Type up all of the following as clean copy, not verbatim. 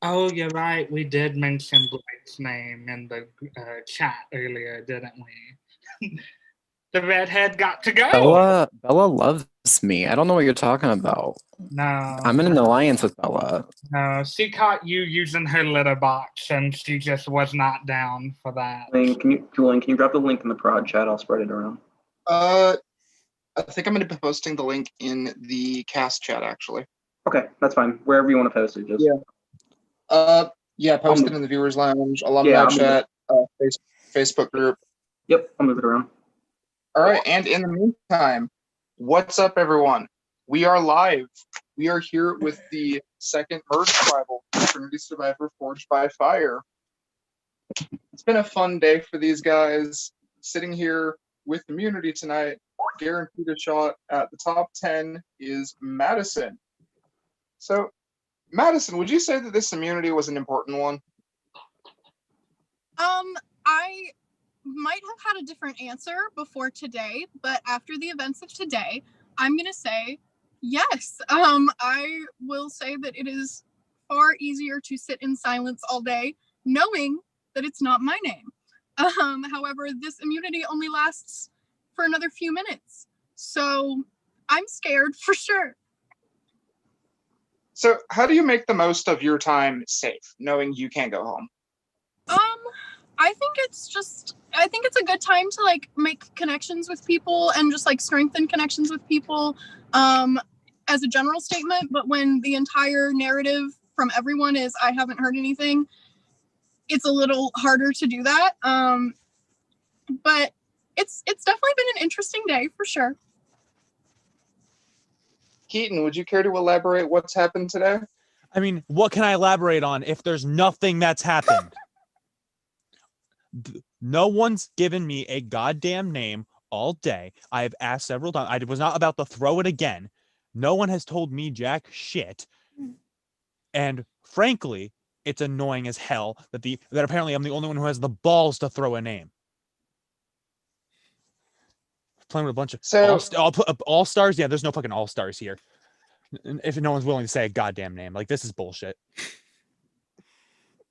Oh, you're right. We did mention Blake's name in the chat earlier, didn't we? The redhead got to go. Bella loves me. I don't know what you're talking about. No, I'm in an alliance with Bella. no. She caught you using her litter box, and she just was not down for that. Julian, can you drop the link in the prod chat? I'll spread it around. I think I'm going to be posting the link in the cast chat, actually. Okay, that's fine. Wherever you want to post it, just post it in the viewers lounge, alumni chat, Facebook group. Yep, I'll move it around. All right, and in the meantime, what's up, everyone? We are live. We are here with the second merge tribal, Trinity Survivor Forged by Fire. It's been a fun day for these guys. Sitting here with Immunity tonight, guaranteed a shot at the top 10 is Madison. So, Madison, would you say that this immunity was an important one? I might have had a different answer before today, but after the events of today, I'm gonna say yes. I will say that it is far easier to sit in silence all day, knowing that it's not my name. However, this immunity only lasts for another few minutes, so I'm scared for sure. So how do you make the most of your time safe, knowing you can't go home? I think it's a good time to like make connections with people and just like strengthen connections with people as a general statement. But when the entire narrative from everyone is I haven't heard anything, it's a little harder to do that. But it's definitely been an interesting day for sure. Keaton, would you care to elaborate what's happened today? I mean, what can I elaborate on if there's nothing that's happened? No one's given me a goddamn name all day. I have asked several times. I was not about to throw it again. No one has told me jack shit. And frankly, it's annoying as hell that apparently I'm the only one who has the balls to throw a name. Playing with a bunch of all-stars. Yeah, there's no fucking all-stars here. If no one's willing to say a goddamn name, like this is bullshit.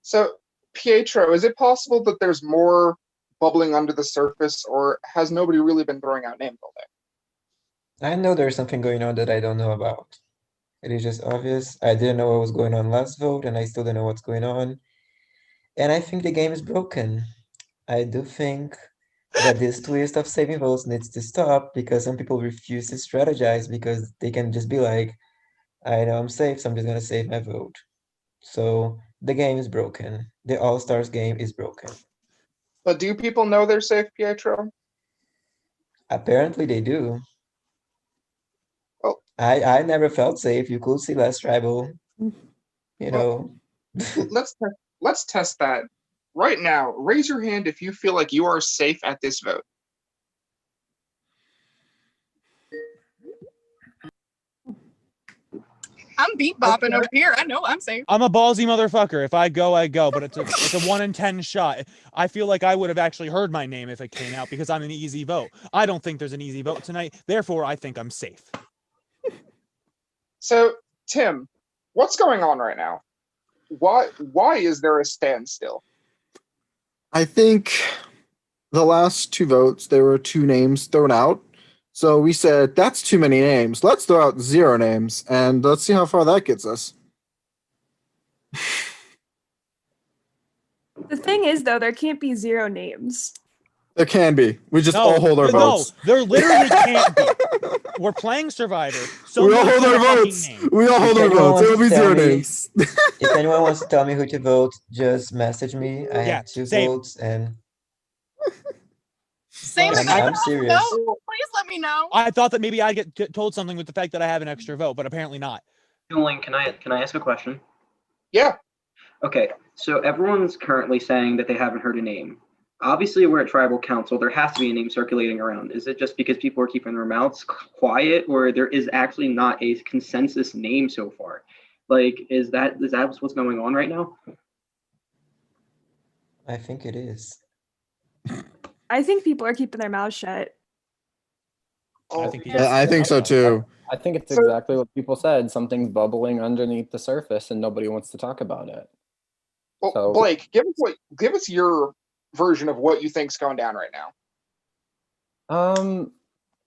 So, Pietro, is it possible that there's more bubbling under the surface, or has nobody really been throwing out names all day? I know there's something going on that I don't know about. It is just obvious. I didn't know what was going on last vote, and I still don't know what's going on. And I think the game is broken. I do think that this twist of saving votes needs to stop because some people refuse to strategize because they can just be like, I know I'm safe, so I'm just gonna save my vote. So the game is broken. The All-Stars game is broken. But do people know they're safe, Pietro? Apparently they do. Well, I never felt safe. You could see last tribal. You know. let's test that. Right now, raise your hand if you feel like you are safe at this vote. I'm beat bopping over here. I know I'm safe. I'm a ballsy motherfucker. If I go, I go. But it's a 1 in 10 shot. I feel like I would have actually heard my name if it came out because I'm an easy vote. I don't think there's an easy vote tonight. Therefore, I think I'm safe. So, Tim, what's going on right now? Why is there a standstill? I think the last two votes, there were 2 names thrown out. So we said, that's too many names. Let's throw out 0 names, and let's see how far that gets us. The thing is, though, there can't be 0 names. There can be. We just all hold our votes. No, there literally can't be. We're playing Survivor. So we all hold our votes. We all hold our votes. It will be 0 names. If anyone wants to tell me who to vote, just message me. I have 2 votes, and same. I'm serious. Please let me know. I thought that maybe I'd get told something with the fact that I have an extra vote, but apparently not. Julian, can I ask a question? Yeah. Okay, so everyone's currently saying that they haven't heard a name. Obviously, we're at Tribal Council. There has to be a name circulating around. Is it just because people are keeping their mouths quiet, or there is actually not a consensus name so far? Like, is that what's going on right now? I think it is. I think people are keeping their mouths shut. I think so too. I think it's exactly what people said. Something's bubbling underneath the surface and nobody wants to talk about it. Well, So- Blake, give us your version of what you think's going down right now.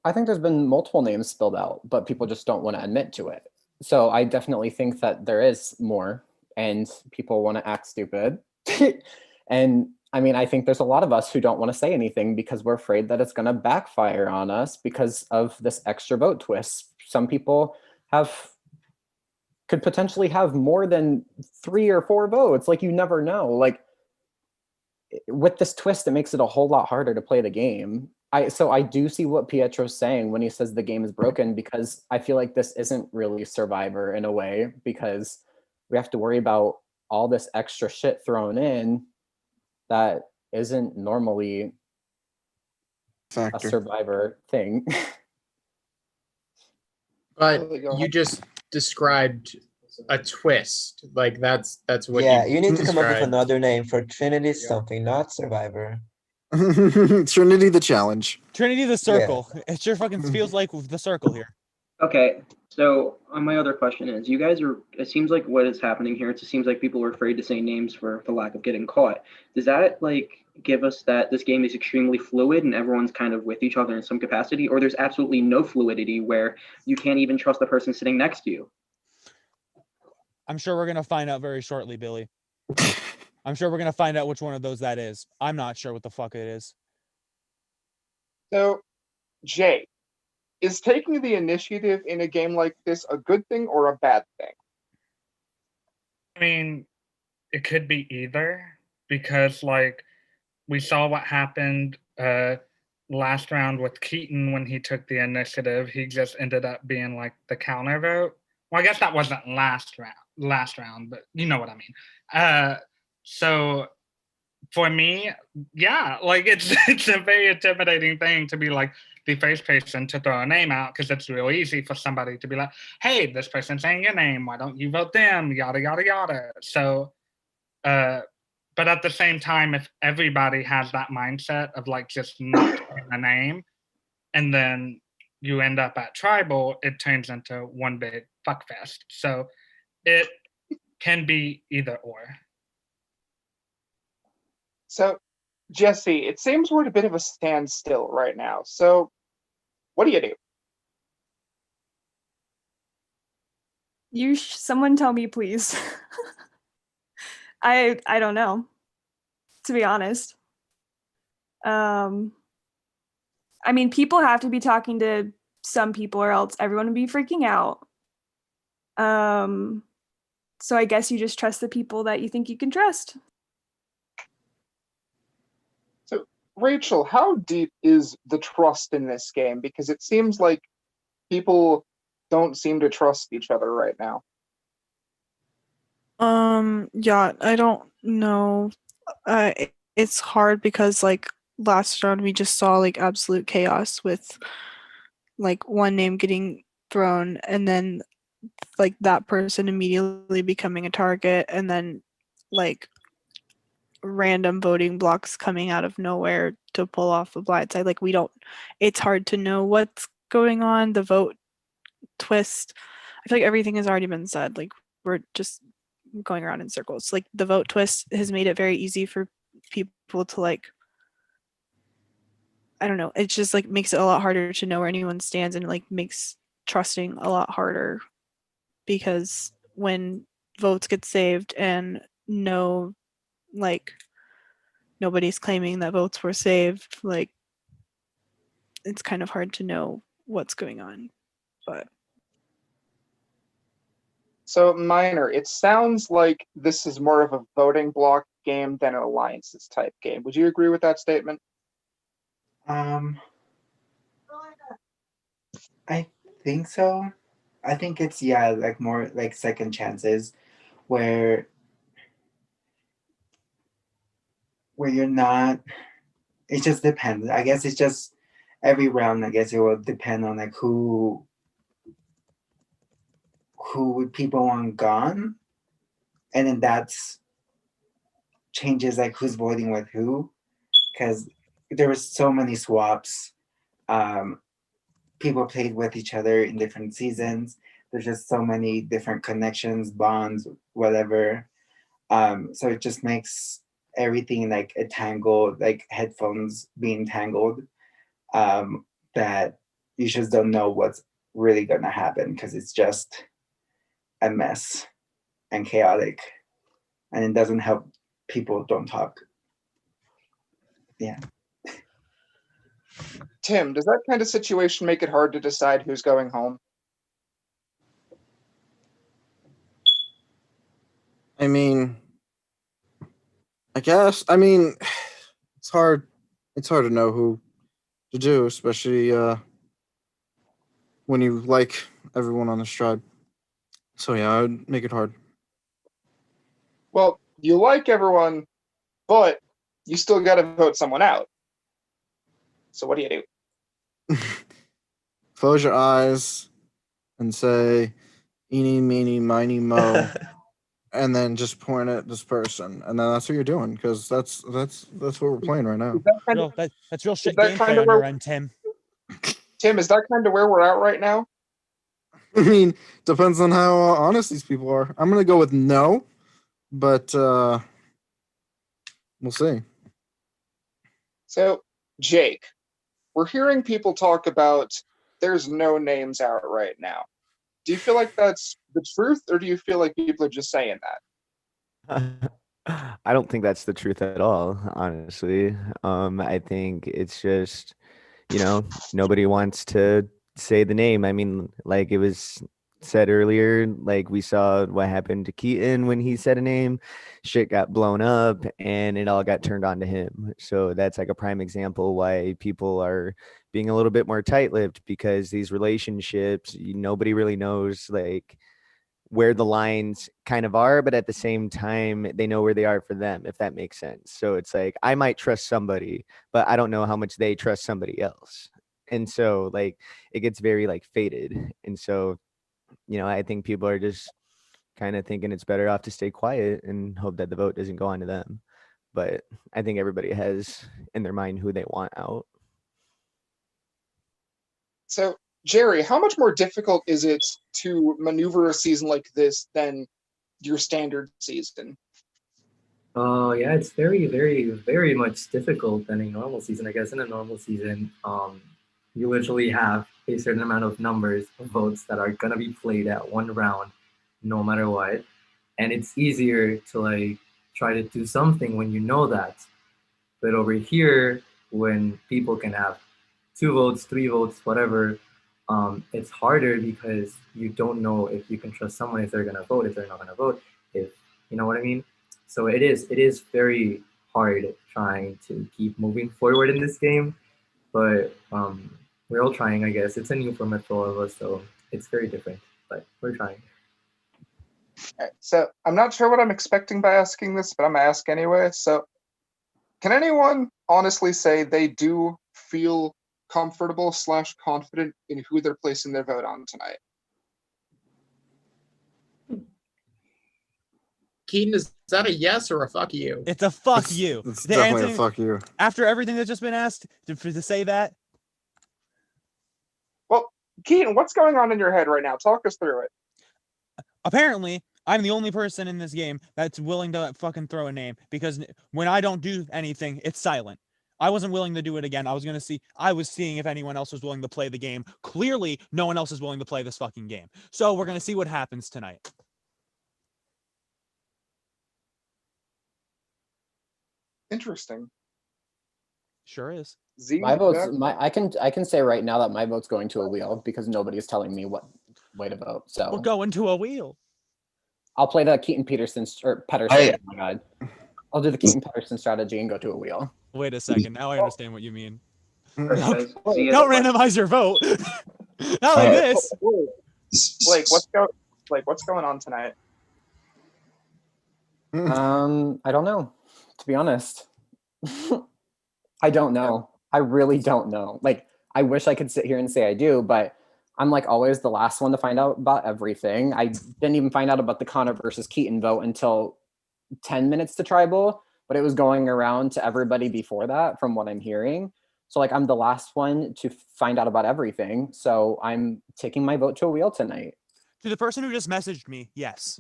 I think there's been multiple names spilled out, but people just don't want to admit to it. So I definitely think that there is more, and people want to act stupid. And I mean, I think there's a lot of us who don't want to say anything because we're afraid that it's going to backfire on us because of this extra vote twist. Some people could potentially have more than 3 or 4 votes. Like, you never know. Like, with this twist, it makes it a whole lot harder to play the game. So I do see what Pietro's saying when he says the game is broken, because I feel like this isn't really Survivor in a way, because we have to worry about all this extra shit thrown in that isn't normally a Factor. Survivor thing. But Totally go you ahead. just described a twist. Like that's what Yeah, you need to come up with described. another name for Trinity something, not Survivor. Trinity the challenge. Trinity the circle. It sure fucking feels like the circle here. Okay, so my other question is, you guys are, it seems like what is happening here, it seems like people are afraid to say names for the lack of getting caught. Does that like give us that this game is extremely fluid and everyone's kind of with each other in some capacity, or there's absolutely no fluidity where you can't even trust the person sitting next to you? I'm sure we're gonna find out very shortly, Billy. I'm sure we're gonna find out which one of those that is. I'm not sure what the fuck it is. So, Jay, is taking the initiative in a game like this a good thing or a bad thing? I mean, it could be either, because like we saw what happened last round with Keaton when he took the initiative. He just ended up being like the counter vote. Well, I guess that wasn't last round, but you know what I mean. So for me, yeah, like it's a very intimidating thing to be like the first person to throw a name out, because it's real easy for somebody to be like, hey, this person's saying your name, why don't you vote them, yada yada yada. So but at the same time, if everybody has that mindset of like just not saying a name, and then you end up at tribal, it turns into one big fuckfest. So it can be either or. So, Jesse, it seems we're at a bit of a standstill right now. So, what do you do? Someone tell me, please. I don't know, to be honest. I mean, people have to be talking to some people or else everyone would be freaking out. So I guess you just trust the people that you think you can trust. So, Rachel, how deep is the trust in this game? Because it seems like people don't seem to trust each other right now. Yeah, I don't know. It's hard because like last round we just saw like absolute chaos with like one name getting thrown and then like that person immediately becoming a target and then like random voting blocks coming out of nowhere to pull off the blind side. Like it's hard to know what's going on. The vote twist, I feel like everything has already been said. Like we're just going around in circles. Like the vote twist has made it very easy for people to like, I don't know, it just like makes it a lot harder to know where anyone stands and like makes trusting a lot harder, because when votes get saved and nobody's claiming that votes were saved, like it's kind of hard to know what's going on. But So, Minor, it sounds like this is more of a voting block game than an alliances type game. Would you agree with that statement? I think so. I think it's like more like second chances where you're not, it just depends. I guess it's just every round, I guess it will depend on like who people want gone. And then that's changes like who's voting with who. Because there was so many swaps. People played with each other in different seasons. There's just so many different connections, bonds, whatever. So it just makes everything like a tangled, like headphones being tangled, that you just don't know what's really gonna happen because it's just a mess and chaotic, and it doesn't help people don't talk. Yeah. Tim, does that kind of situation make it hard to decide who's going home? I mean, I guess. I mean, it's hard. It's hard to know who to do, especially when you like everyone on this tribe. So yeah, I would make it hard. Well, you like everyone, but you still got to vote someone out. So what do you do? Close your eyes and say, "Eeny, meeny, miny, mo," and then just point at this person, and then that's what you're doing because that's what we're playing right now. Is that kind of, That's real shit that kind gameplay of on your where- end, Tim. Tim, is that kind of where we're at right now? I mean, depends on how honest these people are. I'm gonna go with no, but we'll see. So, Jake, we're hearing people talk about there's no names out right now. Do you feel like that's the truth, or do you feel like people are just saying that? I don't think that's the truth at all, honestly. I think it's just, nobody wants to say the name. I mean, like it was said earlier, like we saw what happened to Keaton when he said a name, shit got blown up and it all got turned on to him. So that's like a prime example why people are being a little bit more tight-lipped, because these relationships, nobody really knows like where the lines kind of are, but at the same time, they know where they are for them, if that makes sense. So it's like, I might trust somebody, but I don't know how much they trust somebody else. And so like, it gets very like faded. And so, I think people are just kind of thinking it's better off to stay quiet and hope that the vote doesn't go on to them. But I think everybody has in their mind who they want out. So, Jerry, how much more difficult is it to maneuver a season like this than your standard season? Yeah, it's very, very, very much difficult than a normal season. I guess in a normal season, you literally have a certain amount of numbers of votes that are gonna be played at one round, no matter what. And it's easier to like try to do something when you know that. But over here, when people can have 2 votes, 3 votes, whatever, it's harder because you don't know if you can trust someone, if they're gonna vote, if they're not gonna vote, if you know what I mean. So it is very hard trying to keep moving forward in this game, but we're all trying. I guess it's a new format for all of us, so it's very different, but we're trying. All right, so I'm not sure what I'm expecting by asking this, but I'm gonna ask anyway. So, can anyone honestly say they do feel comfortable / confident in who they're placing their vote on tonight? Keaton, is that a yes or a fuck you? It's a fuck you. It's The definitely answer- a fuck you. After everything that's just been asked, to say that, Well, Keaton, what's going on in your head right now? Talk us through it. apparently, I'm the only person in this game that's willing to fucking throw a name, because when I don't do anything, it's silent. I wasn't willing to do it again. I was seeing if anyone else was willing to play the game. Clearly, no one else is willing to play this fucking game. So we're going to see what happens tonight. Interesting. Sure is. Z, My vote's Jack? I can say right now that my vote's going to a wheel because nobody's telling me what way to vote. We're So going to a wheel. I'll play the Keaton Peterson or Pedersen. Oh my god. I'll do the Keaton Pedersen strategy and go to a wheel. Wait a second. Now I understand what you mean. Guys, Z Don't has a randomize your vote. Not like this. Blake, what's going on tonight? I don't know, to be honest. I don't know. I really don't know. Like, I wish I could sit here and say I do, but I'm like always the last one to find out about everything. I didn't even find out about the Connor versus Keaton vote until 10 minutes to tribal, but it was going around to everybody before that from what I'm hearing. So like I'm the last one to find out about everything. So I'm taking my vote to a wheel tonight. To the person who just messaged me, yes.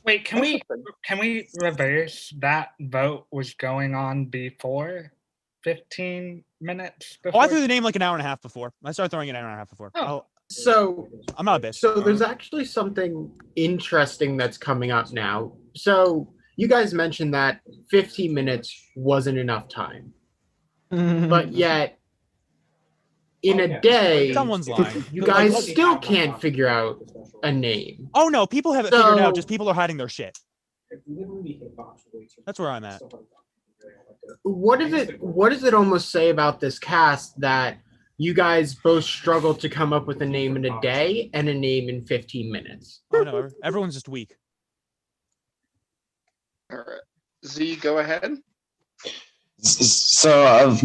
Wait, can we reverse that vote was going on before 15 minutes Oh, I before? threw the name like an hour and a half before. I started throwing it an hour and a half before. Oh, so I'm not a bitch. So there's actually something interesting that's coming up now. So you guys mentioned that 15 minutes wasn't enough time, but yet in a day, Someone's lying. you guys still can't figure out a name. Oh no, people have it figured out. So- Just people are hiding their shit. That's where I'm at. What does it almost say about this cast that you guys both struggled to come up with a name in a day and a name in 15 minutes? Oh no, everyone's just weak. All right. Z, go ahead. So I've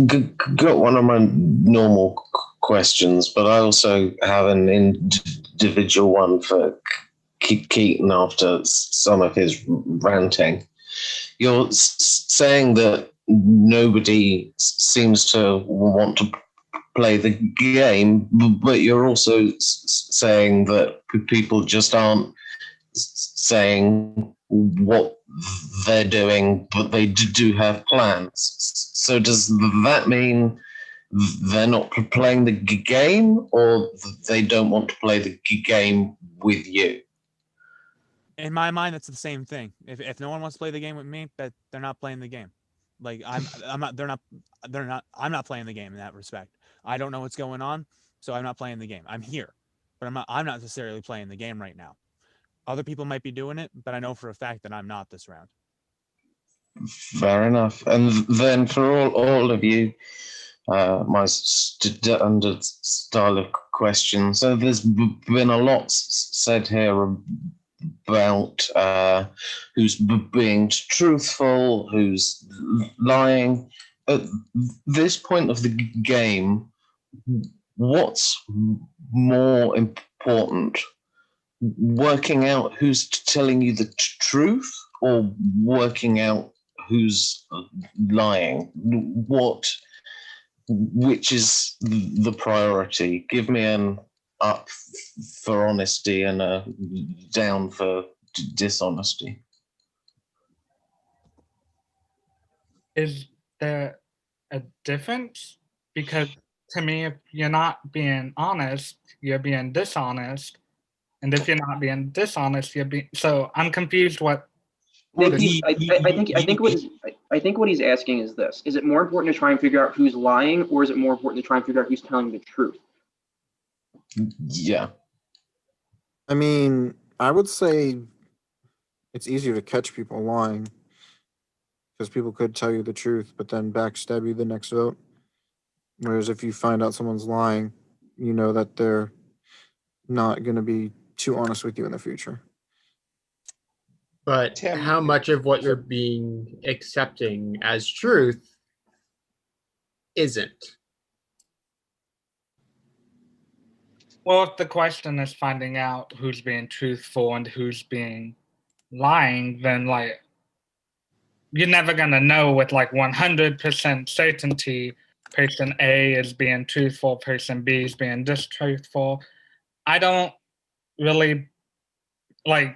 got one of my normal questions, but I also have an individual one for Keaton after some of his ranting. You're saying that nobody seems to want to play the game, but you're also saying that people just aren't saying what they're doing, but they do have plans. So does that mean they're not playing the game, or they don't want to play the game with you? In my mind, that's the same thing. If no one wants to play the game with me, that they're not playing the game. Like I'm not playing the game in that respect. I don't know what's going on, so I'm not playing the game. I'm here, but I'm not necessarily playing the game right now. Other people might be doing it, but I know for a fact that I'm not this round. Fair enough. And then for all of you, my standard style of question. So there's been a lot said here about who's being truthful, who's lying. At this point of the game, what's more important? Working out who's telling you the truth, or working out who's lying? Which is the priority? Give me an up for honesty and a down for dishonesty. Is there a difference? Because to me, if you're not being honest, you're being dishonest. And if you're not being dishonest, you're being. So I'm confused what. I think what he's asking is this: is it more important to try and figure out who's lying, or is it more important to try and figure out who's telling the truth? Yeah. I mean, I would say it's easier to catch people lying because people could tell you the truth, but then backstab you the next vote. Whereas if you find out someone's lying, you know that they're not going to be too honest with you in the future. But how much of what you're being accepting as truth isn't? Well, if the question is finding out who's being truthful and who's being lying, then like you're never gonna know with like 100% certainty person A is being truthful, person B is being distruthful. I don't really like.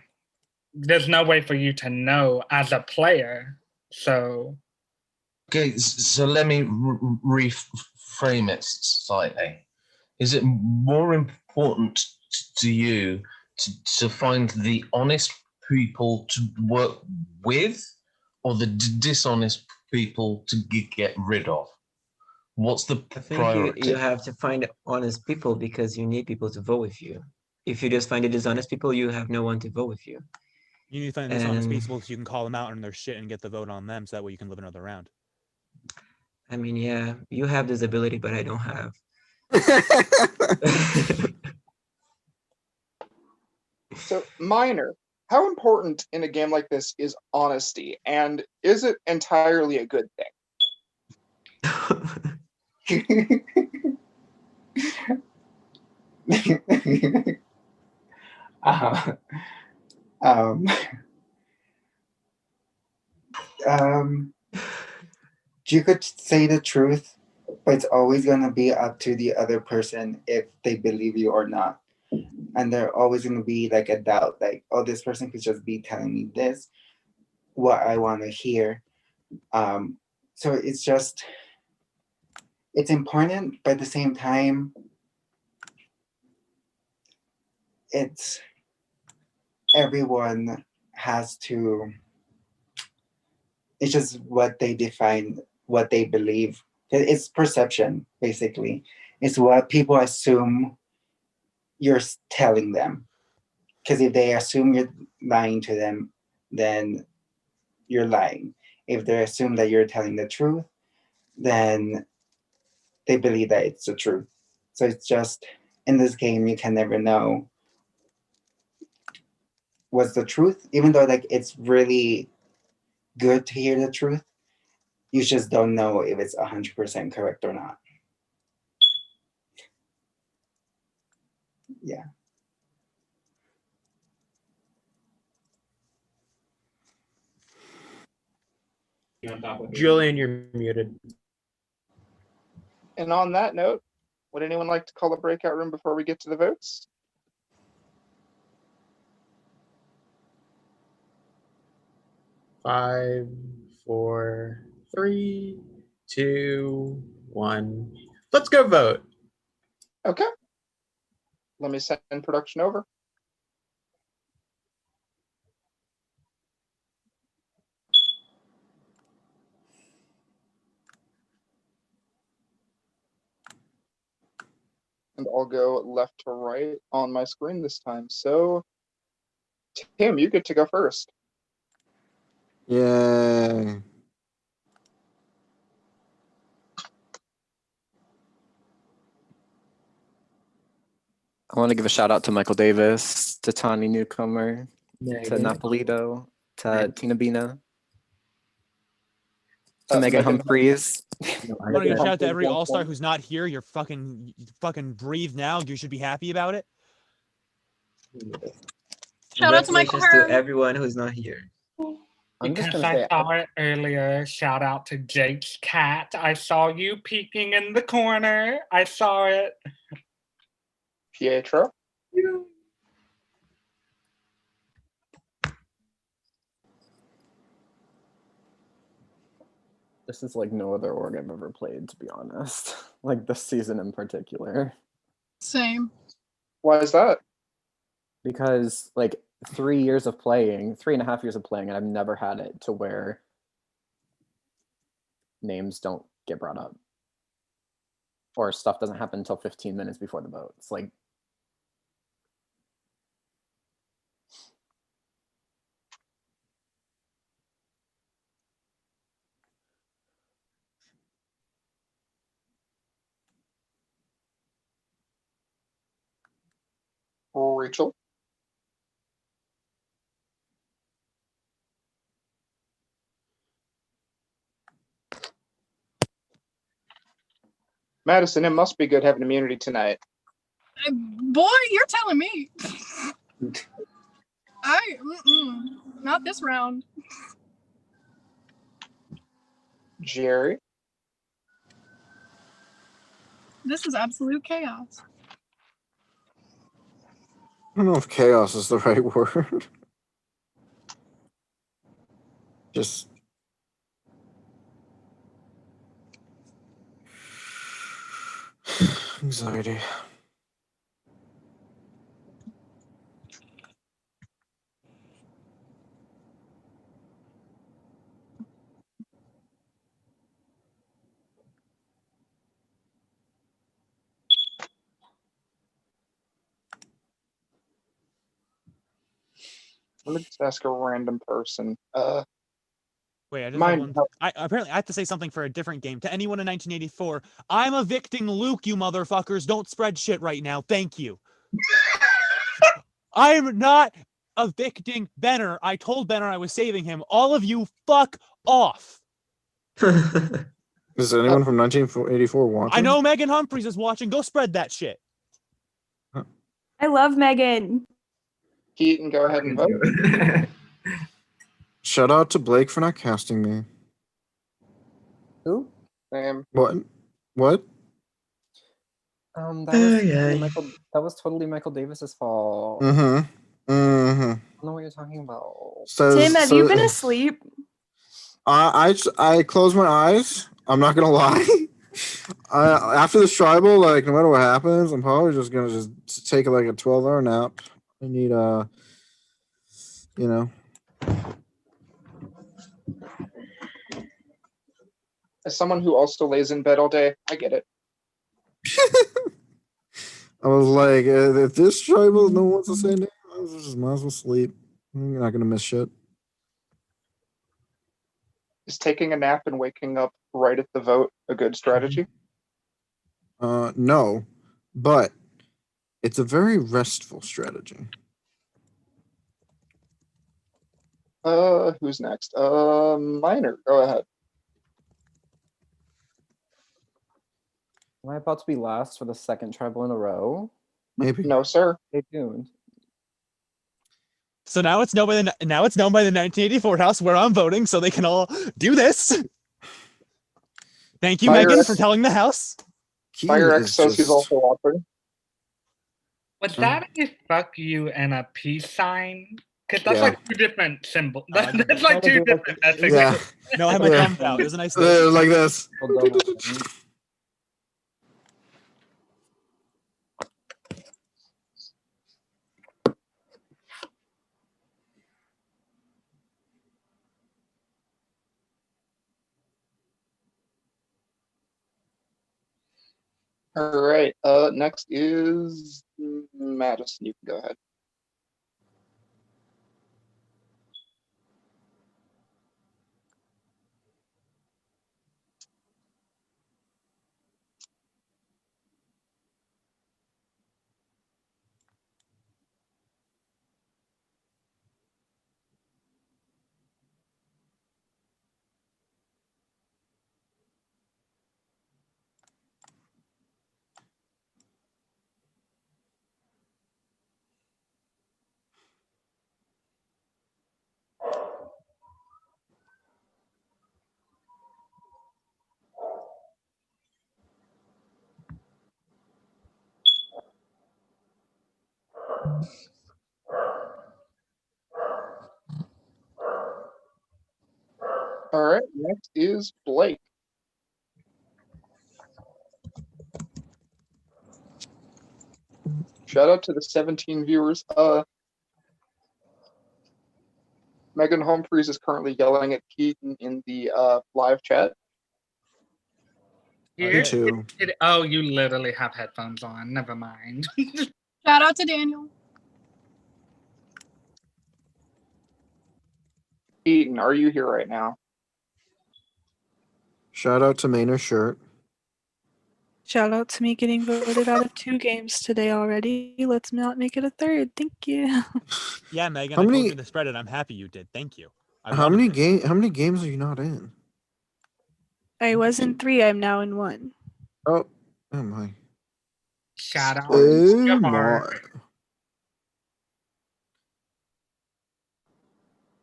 There's no way for you to know as a player. So. Okay, so let me reframe it slightly. Is it more important to you to find the honest people to work with, or the dishonest people to get rid of? What's the priority? You have to find honest people because you need people to vote with you. If you just find the dishonest people, you have no one to vote with you. You need to find dishonest people so you can call them out on their shit and get the vote on them, so that way you can live another round. I mean, yeah, you have this ability, but I don't have. So, Minor, how important in a game like this is honesty, and is it entirely a good thing? You could say the truth, but it's always gonna be up to the other person if they believe you or not. and there always going to be like a doubt, like, oh, this person could just be telling me this, what I want to hear. So it's just, it's important, but at the same time, it's everyone has to, it's just what they define, what they believe. It's perception, basically. It's what people assume you're telling them. Because if they assume you're lying to them, then you're lying. If they assume that you're telling the truth, then they believe that it's the truth. So it's just, in this game, you can never know what's the truth, even though like it's really good to hear the truth. You just don't know if it's 100% correct or not. Yeah. Julian, you're muted. And on that note, would anyone like to call a breakout room before we get to the votes? Five, four, three, two, one. Let's go vote. Okay. Let me send production over. And I'll go left to right on my screen this time. So, Tim, you get to go first. Yay. I want to give a shout out to Michael Davis, to Tani Newcomer, to Megan. Napolito, to Tina Bina, to Uh, Megan Megan- Humphreys. No, I want to give a shout out to every Humphries, all-star one who's not here. You fucking breathe now. You should be happy about it. Shout out to Michael Congratulations to Hearn. everyone who's not here. I'm just Because gonna I say, saw it earlier. Shout out to Jake's cat. I saw you peeking in the corner. I saw it. Pietro. this is like no other org I've ever played, to be honest. Like this season in particular. Same. Why is that? Because like 3 years of playing, 3.5 years of playing, and I've never had it to where names don't get brought up. Or stuff doesn't happen until 15 minutes before the vote. It's like Rachel. Madison, it must be good having immunity tonight. Boy, you're telling me. Not this round. Jerry. This is absolute chaos. I don't know if chaos is the right word. Just anxiety. Let me just ask a random person. Wait, I just Mine- have one. Apparently I have to say something for a different game. To anyone in 1984, I'm evicting Luke, you motherfuckers. Don't spread shit right now. Thank you. I'm not evicting Benner. I told Benner I was saving him. All of you, fuck off. Is anyone from 1984 watching? I know Megan Humphreys is watching. Go spread that shit. I love Megan. Keaton, go ahead and vote. Shout out to Blake for not casting me. who? Sam. What? What? That was Ay, totally ay. Michael. That was totally Michael Davis's fault. Mm-hmm. Mm-hmm. I don't know what you're talking about. Tim, have you been asleep? I close my eyes. I'm not gonna lie. After this tribal, like no matter what happens, I'm probably just gonna just take like a 12-hour nap. I need you know. As someone who also lays in bed all day, I get it. I was like, if this tribal, no one wants to say name, I was just might as well sleep. I'm not gonna miss shit. Is taking a nap and waking up right at the vote a good strategy? No, but it's a very restful strategy. Who's next? Minor, go ahead. Am I about to be last for the second tribal in a row? Maybe. No, sir. Stay tuned. So now it's known by the 1984 House where I'm voting, so they can all do this. Thank you, Fire Megan, X- for telling the House. Fire X says he's also watching. Was that a fuck you and a peace sign? Because that's Yeah. like two different symbols. That's like two different messages. Yeah. No, I had my Yeah. thumbs out. It was a nice Like this. All right. Next is Madison. You can go ahead. All right. Next is Blake. Shout out to the 17 viewers. Megan Humphreys is currently yelling at Keaton in the live chat. Here, too. oh, you literally have headphones on. Never mind. Shout out to Daniel. Keaton, are you here right now? Shout out to Maynard Shirt. Shout out to me getting voted out of 2 games today already. Let's not make it a third. Thank you. Yeah, Megan, How I told many- you to spread it. I'm happy you did. Thank you. How many games are you not in? I was in 3. I'm now in 1. Oh my. Shout out. Oh my.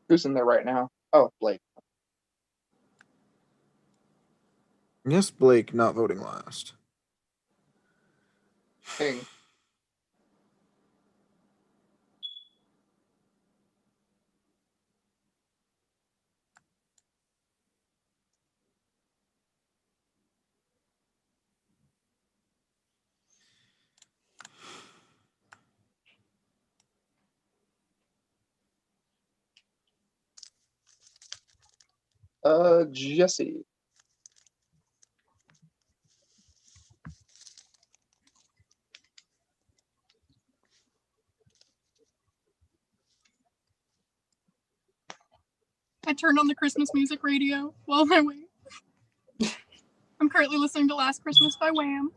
Who's in there right now? Oh, Blake. Yes, Blake not voting last. King. Jesse. I turned on the Christmas music radio while I wait. I'm currently listening to Last Christmas by Wham.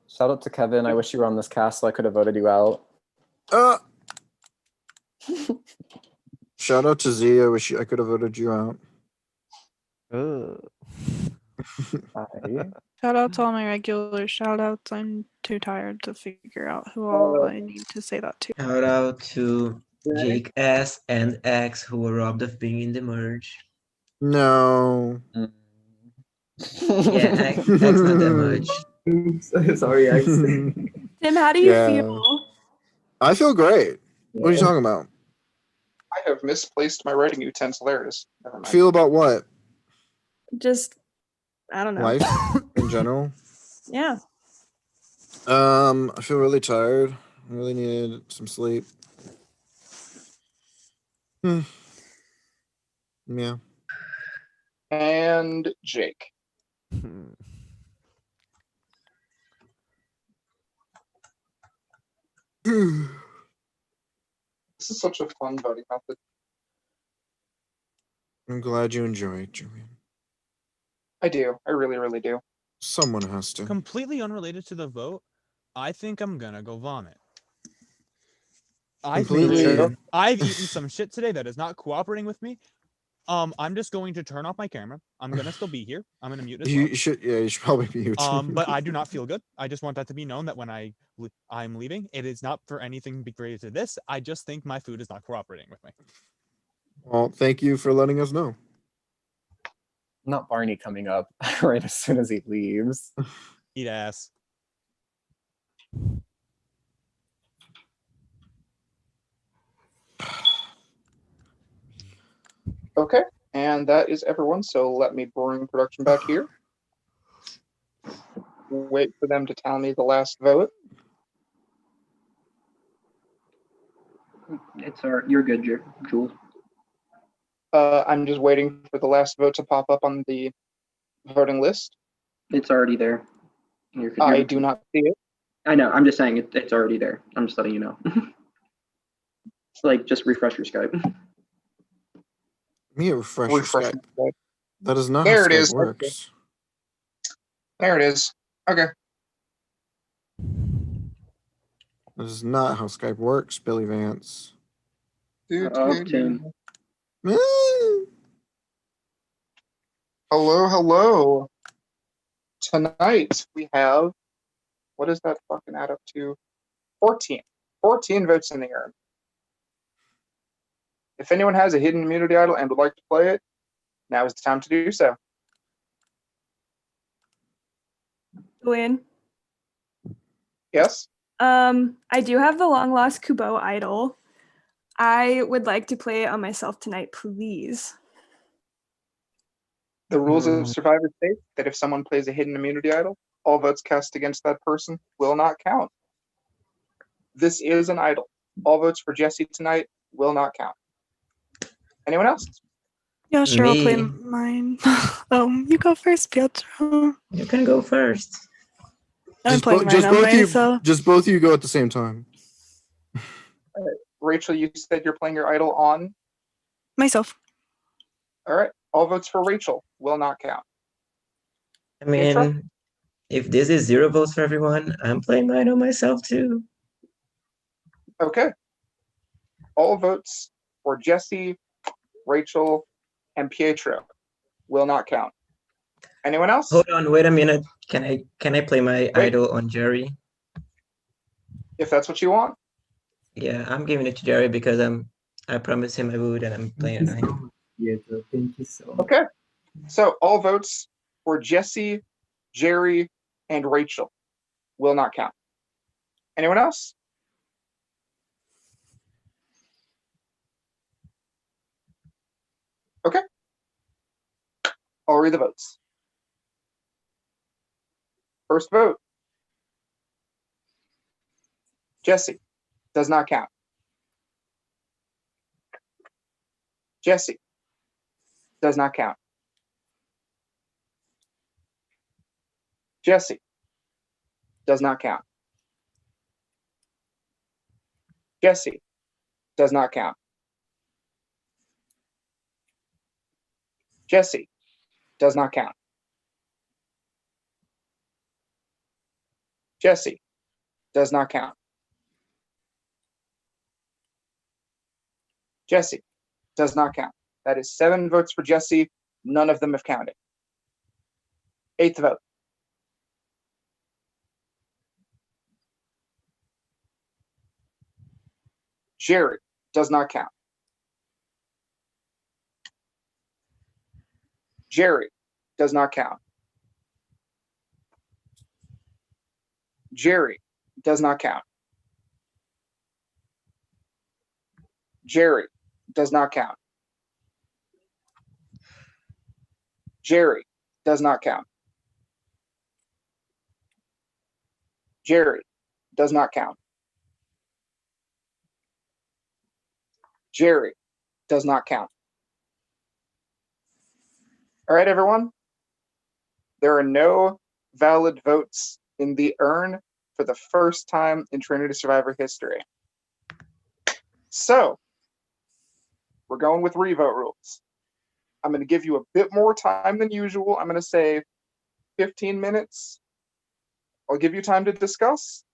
Shout out to Kevin. I wish you were on this cast so I could have voted you out. Shout out to Z. I wish I could have voted you out. Shout out to all my regular shout outs. I'm too tired to figure out who all I need to say that to. Shout out to Jake S and X who were robbed of being in the merge. No. Yeah, X not that much. Sorry, X. Tim, how do you feel? I feel great. What are you talking about? I have misplaced my writing utensil. There it is. Never mind. Feel about what? Just, I don't know. Life in general? Yeah. I feel really tired. I really needed some sleep. Yeah. And Jake. This is such a fun voting method. I'm glad you enjoy it, Julian. I do. I really, really do. Someone has to. Completely unrelated to the vote, I think I'm gonna go vomit. I've Completely. eaten some shit today that is not cooperating with me. I'm just going to turn off my camera. I'm gonna still be here. I'm gonna mute as well. You should. Yeah, you should probably mute. But I do not feel good. I just want that to be known that when I'm leaving, it is not for anything related to this. I just think my food is not cooperating with me. Well, thank you for letting us know. Not Barney coming up right as soon as he leaves. Eat ass. Okay, and that is everyone. So let me bring production back here. Wait for them to tell me the last vote. You're good, Jules. I'm just waiting for the last vote to pop up on the voting list. It's already there. I do not see it. I know. I'm just saying it's already there. I'm just letting you know. Like, just refresh your Skype. Me refresh your Skype. Skype. That is not There how it Skype is. works. There it is. Okay. That is not how Skype works, Billy Vance. Tim. Hello, hello. Tonight we have, what does that fucking add up to? 14. 14 votes in the urn. If anyone has a hidden immunity idol and would like to play it, now is the time to do so. Julian. Yes? I do have the long lost Kubo idol. I would like to play it on myself tonight, please. The rules of Survivor state that if someone plays a hidden immunity idol, all votes cast against that person will not count. This is an idol. All votes for Jesse tonight will not count. Anyone else? Yeah, sure. I'll play Me. mine. You go first, Pietro. You can go first. I'm playing mine on myself. Just both of you go at the same time. Rachel, you said you're playing your idol on? Myself. All right. All votes for Rachel will not count. I mean, Pietro? if this is 0 votes for everyone, I'm playing mine on myself too. Okay. All votes for Jesse, Rachel, and Pietro will not count. Anyone else? Hold on, wait a minute. Can I play my Wait. idol on Jerry? If that's what you want. Yeah, I'm giving it to Jerry because I promised him I would, and I'm playing it on him. Pietro, thank you so much. Okay. So all votes for Jesse, Jerry, and Rachel will not count. Anyone else? Okay. I'll read the votes. First vote. Jesse does not count. Jesse does not count. Jesse does not count. Jesse does not count. Jesse does not count. Jesse does not count. Jesse does not count. That is 7 votes for Jesse. None of them have counted. 8th vote. Jerry does not count. Jerry does not count. Jerry does not count. Jerry does not count. Jerry does not count. Jerry does not count. Jerry does not count. All right, everyone. There are no valid votes in the urn for the first time in Trinity Survivor history. So, we're going with revote rules. I'm going to give you a bit more time than usual. I'm going to say 15 minutes. I'll give you time to discuss.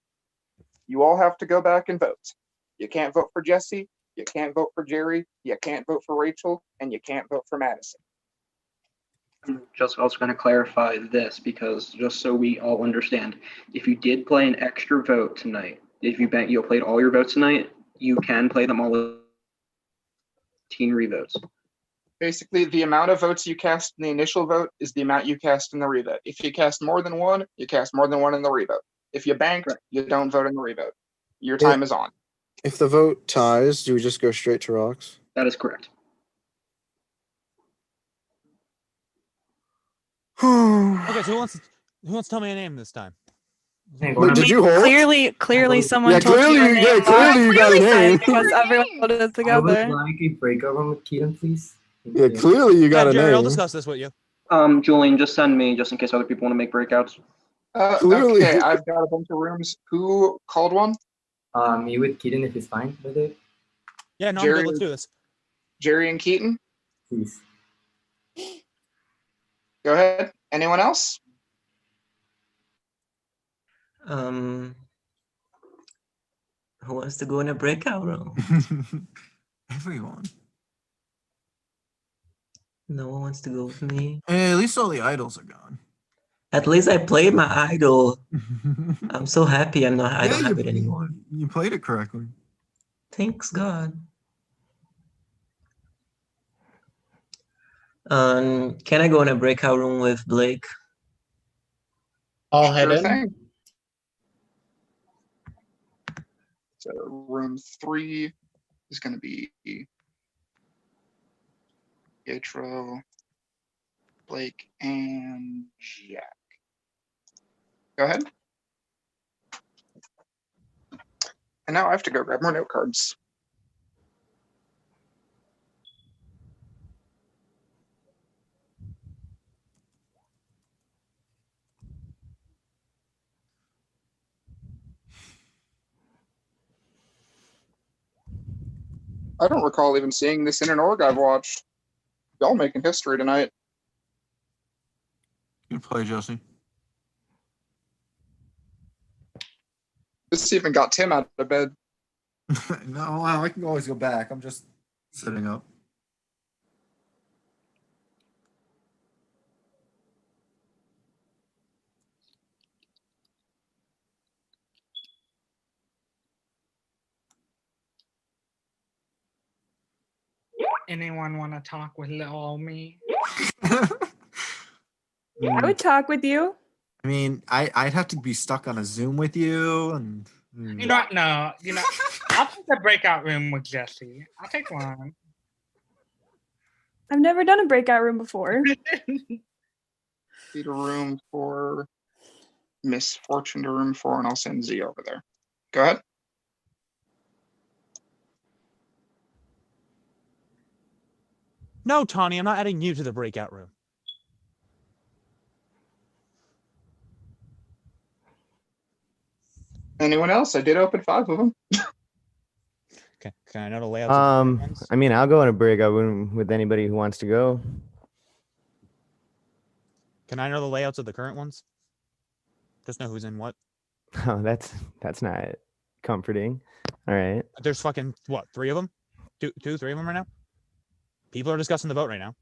You all have to go back and vote. You can't vote for Jesse. You can't vote for Jerry. You can't vote for Rachel. And you can't vote for Madison. I'm just also going to clarify this because just so we all understand, if you did play an extra vote tonight, if you played all your votes tonight, you can play them all with 15 revotes. Basically, the amount of votes you cast in the initial vote is the amount you cast in the revote. If you cast more than one, you cast more than one in the revote. If you banked, you don't vote in the revote. Your time is on. If the vote ties, do we just go straight to rocks? That is correct. Okay, so who wants to tell me a name this time? Wait, did you hold? Clearly someone Yeah, told you a clearly, name. yeah, clearly you got a name. Because everyone voted I would together. like a breakout room with Keaton, please. Yeah, clearly you got a Jerry, I'll name. discuss this with you. Julian, just send me just in case other people want to make breakouts. Clearly. Okay, I've got a bunch of rooms. Who called one? Me with Keaton if he's fine with it. Yeah, no, Jerry, let's do this. Jerry and Keaton? Please. Go ahead. Anyone else? Who wants to go in a breakout room? Everyone. No one wants to go with me. Hey, at least all the idols are gone. At least I played my idol. I'm so happy I don't have it anymore. You played it correctly. Thanks God. Can I go in a breakout room with Blake? I'll head Sure in. thing. So room 3 is going to be Pietro, Blake, and Jack. Go ahead. And now I have to go grab more note cards. I don't recall even seeing this in an org I've watched. Y'all making history tonight. Good play, Jesse. This even got Tim out of bed. No, I can always go back. I'm just setting up. Anyone want to talk with little old me? I would talk with you. I mean, I'd have to be stuck on a Zoom with you, and You know, no, you know, I'll take the breakout room with Jesse. I'll take one. I've never done a breakout room before. Need a room for Misfortune to room 4, and I'll send Z over there. Go ahead. No, Tawny, I'm not adding you to the breakout room. Anyone else? I did open 5 of them. Okay, can I know the layouts? Of the current ones? I mean, I'll go in a breakout room with anybody who wants to go. Can I know the layouts of the current ones? Just know who's in what. Oh, that's not comforting. All right. There's fucking what? 3 of them? Two, 3 of them right now. People are discussing the vote right now.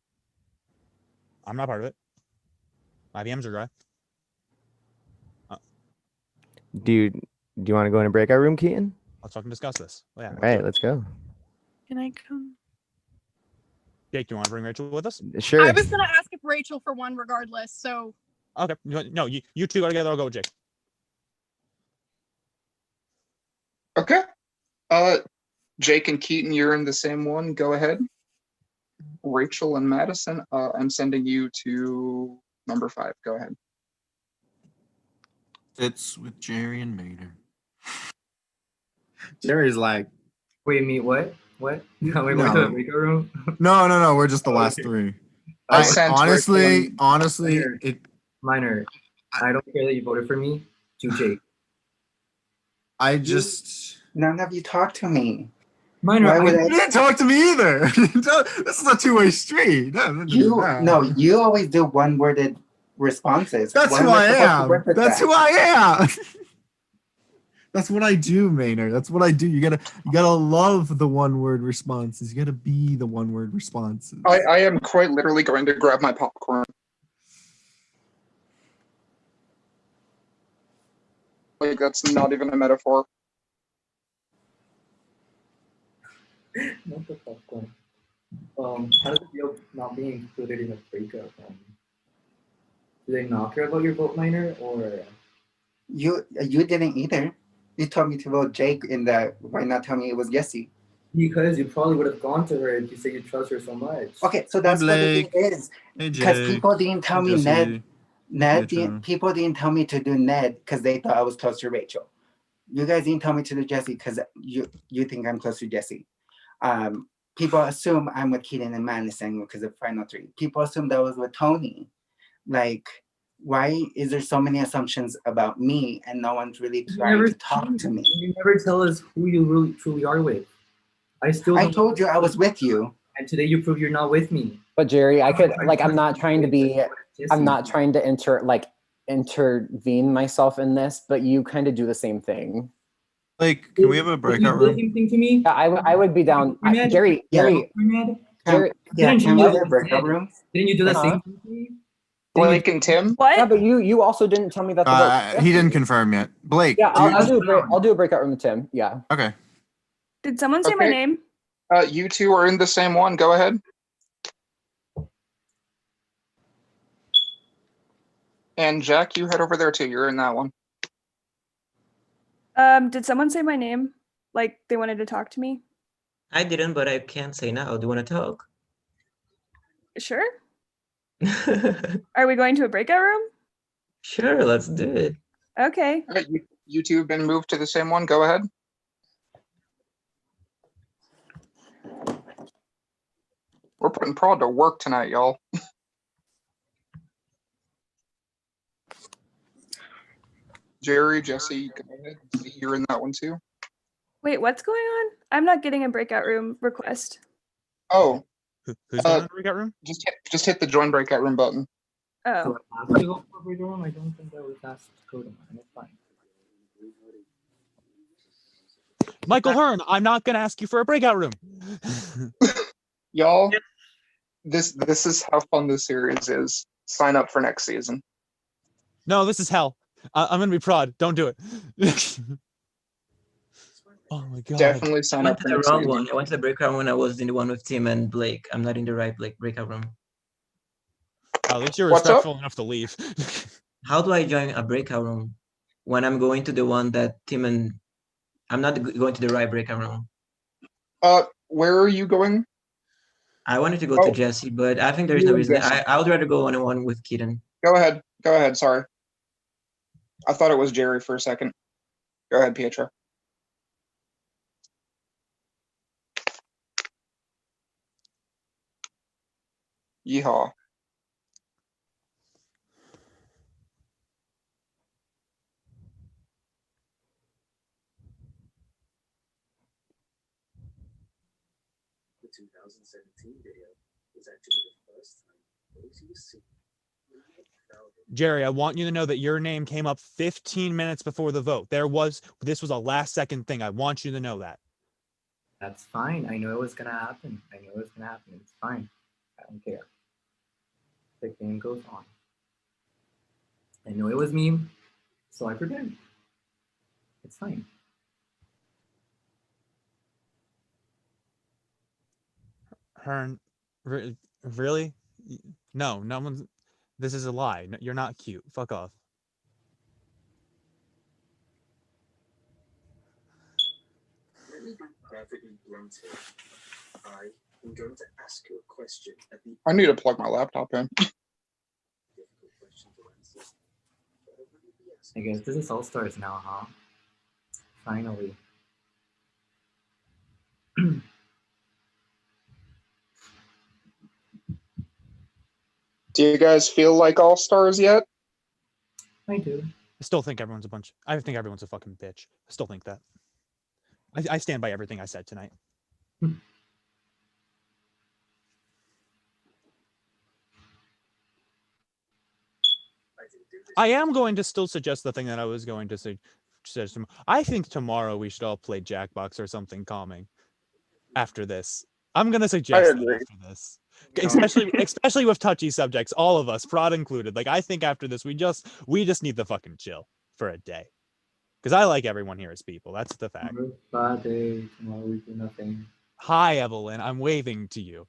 I'm not part of it. My VMs are dry. Do you want to go in a breakout room, Keaton? Let's fucking discuss this. Yeah. All right, let's go. Can I come? Jake, do you want to bring Rachel with us? Sure. I was gonna ask if Rachel for one regardless. So Okay. No, you two go together. I'll go with Jake. Okay. Jake and Keaton, you're in the same one. Go ahead. Rachel and Madison, I'm sending you to number 5. Go ahead. It's with Jerry and Maynard. Jerry's like, Wait, me, what? What? No, we're going to the breakout room? no, we're just the last Okay. 3. I I sent honestly, Minor. it. Minor. I don't care that you voted for me. To Jake. I just. None of you talked to me. Minor, Why would You didn't talk to me either. This is a 2-way street. You always do one-worded responses. That's Why who am I supposed to am. work with That's that? who I am. That's what I do, Maynard. That's what I do. You gotta love the one-word responses. You gotta be the one-word responses. I am quite literally going to grab my popcorn. Like, that's not even a metaphor. Not the popcorn. How does it feel not being included in a breakout room? Do they not care about your vote, Minor, or? You didn't either. You told me to vote Jake in the. Why not tell me it was Jesse? Because you probably would have gone to her if you say you trust her so much. Okay, so that's what it is. Because people didn't tell me Ned. People didn't tell me to do Ned because they thought I was close to Rachel. You guys didn't tell me to do Jesse because you think I'm close to Jesse. People assume I'm with Keaton and Madison because of Final 3. People assume that was with Tony. Like, why is there so many assumptions about me and no one's really trying to talk to me? You never tell us who you really truly are with. I told you I was with you. And today you prove you're not with me. But Jerry, I could like I'm not trying to intervene myself in this, but you kind of do the same thing. Like, can we have a breakout room? Same thing to me? Yeah, I would be down. Jerry. Can we have a breakout room? Didn't you do the same thing to me? Blake and Tim? What? Yeah, but you also didn't tell me that. He didn't confirm yet. Blake. Yeah, I'll do a breakout room with Tim. Yeah. Okay. Did someone say my name? You two are in the same one. Go ahead. And Jack, you head over there too. You're in that one. Did someone say my name? Like they wanted to talk to me? I didn't, but I can say now. Do you want to talk? Sure. Are we going to a breakout room? Sure, let's do it. Okay. All right, you two have been moved to the same one. Go ahead. We're putting Prod to work tonight, y'all. Jerry, Jesse, go ahead. You're in that one too. Wait, what's going on? I'm not getting a breakout room request. Oh. Who's going in the breakout room? Just hit the join breakout room button. Oh. I have to go for a breakout room? I don't think I was asked to go to mine. It's fine. Michael Hearn, I'm not gonna ask you for a breakout room. Y'all, this is how fun this series is. Sign up for next season. No, this is hell. I'm gonna be prod. Don't do it. Oh my god. Definitely I sign went up to for the next wrong season. one. I went to the breakout room when I was in the one with Tim and Blake. I'm not in the right breakout room. At least you're What's up? respectful enough to leave. How do I join a breakout room when I'm going to the one that Tim and I'm not going to the right breakout room? Where are you going? I wanted to go to Jesse, but I think there is no reason. I would rather go one-on-one with Keaton. Go ahead. Go ahead. Sorry. I thought it was Jerry for a second. Go ahead, Pietro. Yeehaw. The 2017 video was actually the first time those who see Jerry, I want you to know that your name came up 15 minutes before the vote. This was a last second thing. I want you to know that. That's fine. I know it was gonna happen. It's fine. I don't care. The game goes on. I know it was me, so I prepared. It's fine. Hearn, really? No, no one's. This is a lie. You're not cute. Fuck off. Let me be perfectly blunt here. I am going to ask you a question at the I need to plug my laptop in. difficult question to answer. But I wouldn't be asking I guess this is All Stars now, huh? Finally. Do you guys feel like all stars yet? I do. I still think everyone's a bunch. I think everyone's a fucking bitch. I still think that. I stand by everything I said tonight. I am going to still suggest the thing that I was going to say. I think tomorrow we should all play Jackbox or something calming. After this, I'm gonna suggest that agree. after this, especially with touchy subjects, all of us, fraud included. Like I think after this, we just need to fucking chill for a day, because I like everyone here as people. That's the fact. Tomorrow's Friday, tomorrow we do nothing. Hi, Evelyn. I'm waving to you.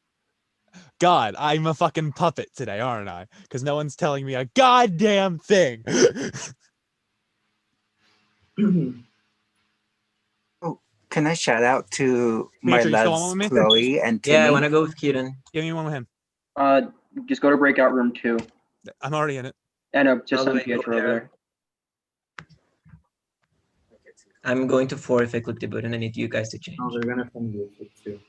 God, I'm a fucking puppet today, aren't I? Because no one's telling me a goddamn thing. Oh, can I shout out to my Pietro, you still loves on with me? Chloe and Timmy? Yeah, I want to go with Kieran. Give me one with him. Just go to breakout room 2. I'm already in it. I know, just How do send I go Pietro over there? there. I'm going to 4 if I click the button. I need you guys to change. Oh, they're gonna send you it too.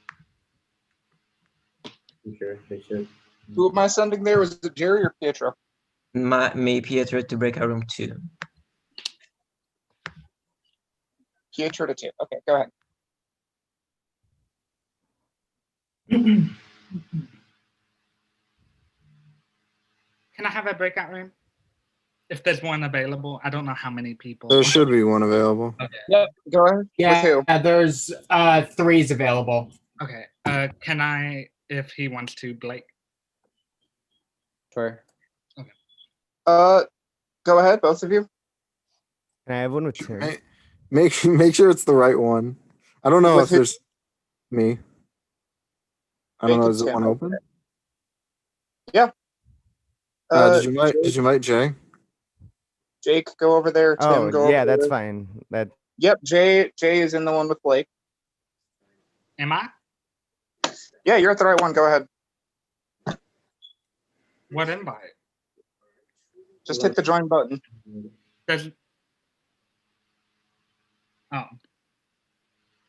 I'm sure they should. Who am I sending there? Was it Jerry or Pietro? Me, Pietro, to breakout room 2. Pietro to 2. Okay, go ahead. Can I have a breakout room? If there's one available, I don't know how many people. There should be one available. Okay. Yep, go ahead. Yeah, With who? there's 3s available. Okay. Can I, if he wants to, Blake? Sure. Go ahead, both of you. Can I have one with Terry? Make sure it's the right one. I don't know With if who? there's me. I don't Jake know. and Is it Tim. one open? Yeah. Did you invite Jay? Jake, go over there. Tim, Oh, go yeah, over that's there. fine. That Yep, Jay is in the one with Blake. Am I? Yeah, you're at the right one. Go ahead. What invite? Just hit the join button. There's. Oh.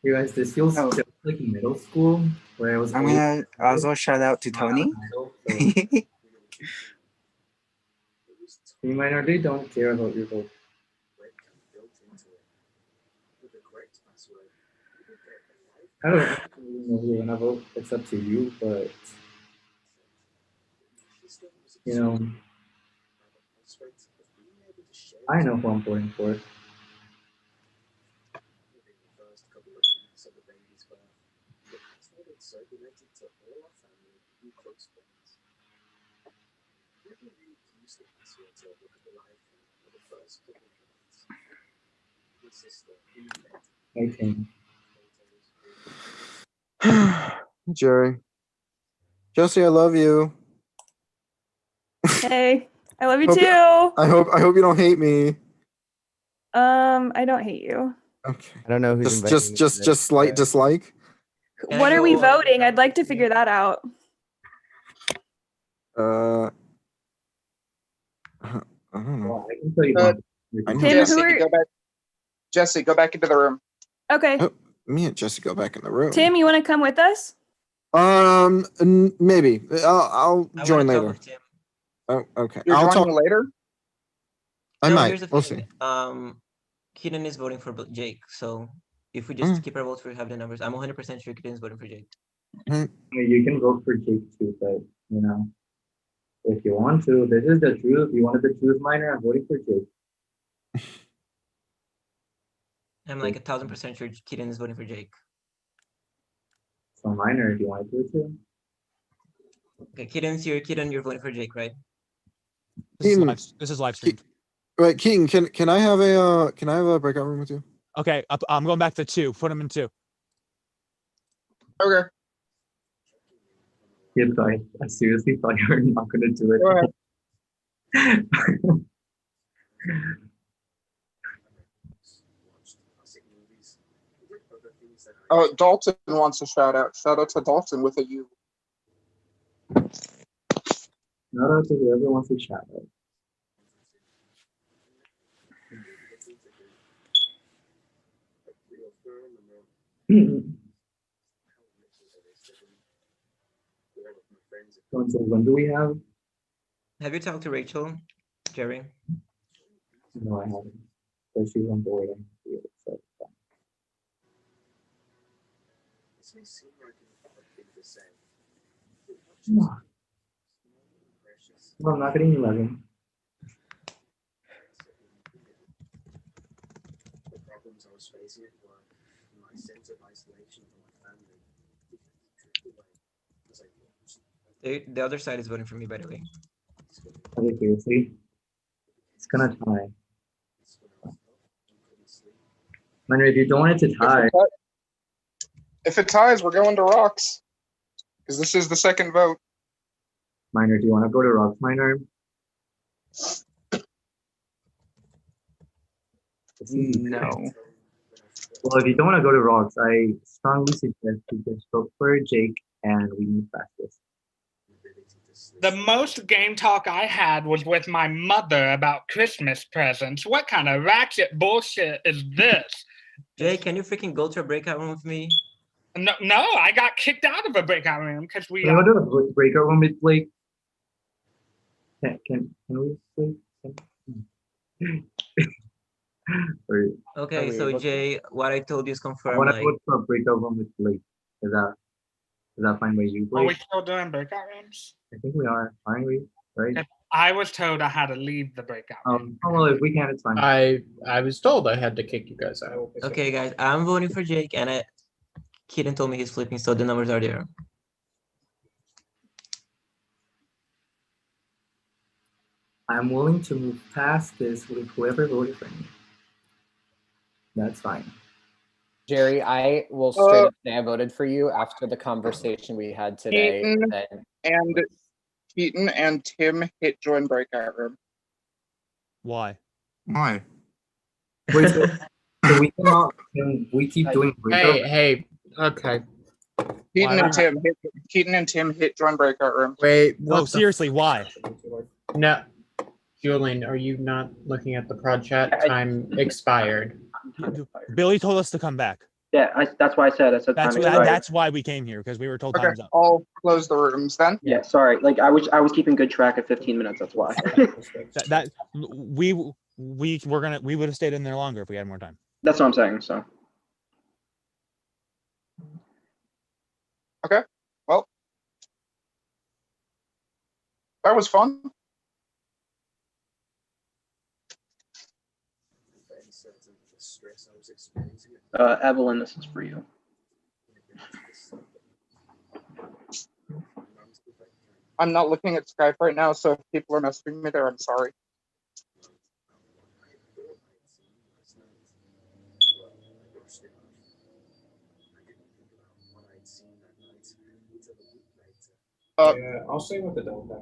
You guys, this feels just like middle school where I was. I'm gonna also shout out to Tony. You minority don't care about your vote. I don't know who you're gonna vote. It's up to you, but you know, I know who I'm voting for. I think. Jerry. Jesse, I love you. Hey, I love you Hope- too. I hope you don't hate me. I don't hate you. Okay. I don't know who's inviting me to this, Just slight but- dislike. What are we voting? I'd like to figure that out. I don't know. I can tell you. I know. Tim, Jesse, who are- go back. Jesse, go back into the room. Okay. Oh, me and Jesse go back in the room. Tim, you want to come with us? Maybe. I'll I join wanna talk later. with Tim. Oh, okay. You're I'll joining talk later? I No, might. here's the We'll thing. see. Kieran is voting for Jake, so if we just Mm. keep our votes, we have the numbers. I'm 100% sure Kieran is voting for Jake. You can vote for Jake too, but you know, if you want to, this is the truth. You wanted the truth minor. I'm voting for Jake. I'm like 1,000% sure Kieran is voting for Jake. So minor, if you want to do it too. Okay, Kieran's here. Kieran, you're voting for Jake, right? Keaton, This is live streamed. Wait, Keaton, can I have a breakout room with you? Okay, I'm going back to 2. Put him in 2. Okay. Kids, I seriously thought you were not gonna do it. Go ahead. Oh, Dalton wants a shout out. Shout out to Dalton with a U. Shout out to whoever wants to shout out. So when do we have? Have you talked to Rachel, Jerry? No, I haven't. But she's on board. And see it, so it's fine. This may seem like an odd thing to say. No. No, I'm not getting 11. The problems I was facing at work, and my sense of isolation from my family, drifted away as I watched. The other side is voting for me, by the way. Okay, seriously. It's gonna tie. Minor, if you don't want it to tie, If it ties, we're going to rocks. Because this is the second vote. Minor, do you want to go to rocks, Minor? No. Well, if you don't want to go to rocks, I strongly suggest you just vote for Jake and we move fastest. The most game talk I had was with my mother about Christmas presents. What kind of ratchet bullshit is this? Jay, can you freaking go to a breakout room with me? No, I got kicked out of a breakout room because we. Can we go to the breakout room with Blake? Can we, Blake? Okay, so Jay, what I told you is I confirmed. want to Like, go to a breakout room with Blake. Is that fine by you, Are we Blake? still doing breakout rooms? I think we are, aren't we? Right? I was told I had to leave the breakout room. Oh well, if we can, it's fine. I was told I had to kick you guys out. okay, guys, I'm voting for Jake, and Keaton told me he's flipping, so the numbers are there. I'm willing to move past this with whoever voted for me. That's fine. Jerry, I will straight up say I voted for you after the conversation we had today. Keaton and Tim hit join breakout room. Why? Why? Wait, so we keep doing breakout. Hey, okay. Keaton and Tim hit join breakout room. Wait, No, seriously, why? No, Julian, are you not looking at the prod chat? Time expired. Billy told us to come back. Yeah, that's why I said time expired. That's why we came here, because we were told Okay, time's up. I'll close the rooms then. Yeah, sorry. Like I was keeping good track of 15 minutes. That's why. We would have stayed in there longer if we had more time. That's what I'm saying. So. Okay. Well, that was fun. Evelyn, this is for you. I'm not looking at Skype right now, so if people are messaging me there, I'm sorry. I'll say what the dog back.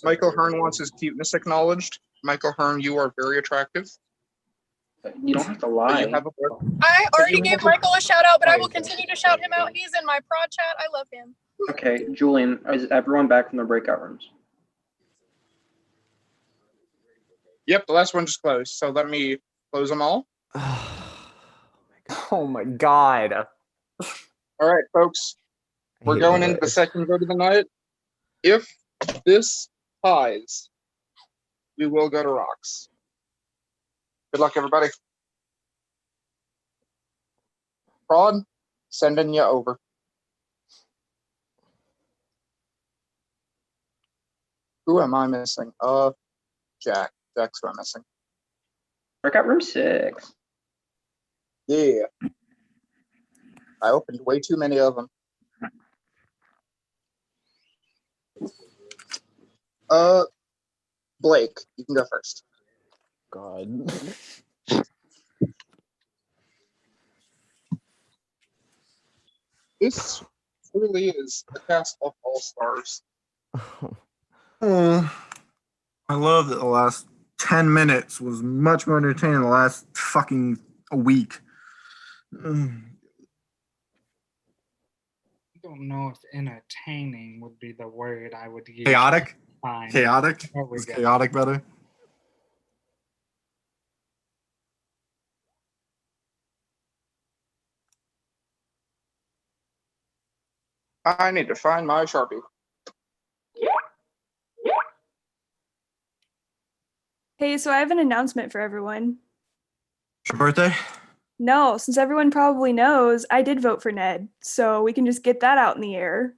Michael Hearn wants his cuteness acknowledged. Michael Hearn, you are very attractive. You don't have to lie. I already gave Michael a shout out, but I will continue to shout him out. He's in my prod chat. I love him. Okay, Julian, is everyone back from their breakout rooms? Yep, the last one just closed, so let me close them all. Oh my god. All right, folks, we're going into the second vote of the night. If this ties, we will go to rocks. Good luck, everybody. Prod, sending you over. Who am I missing? Jack. Jack's who I'm missing. Breakout room 6. Yeah. I opened way too many of them. Blake, you can go first. God. This truly is a cast of all stars. I love that the last 10 minutes was much more entertaining than the last fucking week. I don't know if entertaining would be the word I would use. Chaotic? Fine. Chaotic? There we Was go. chaotic better? I need to find my Sharpie. Hey, so I have an announcement for everyone. It's your birthday? No, since everyone probably knows, I did vote for Ned, so we can just get that out in the air.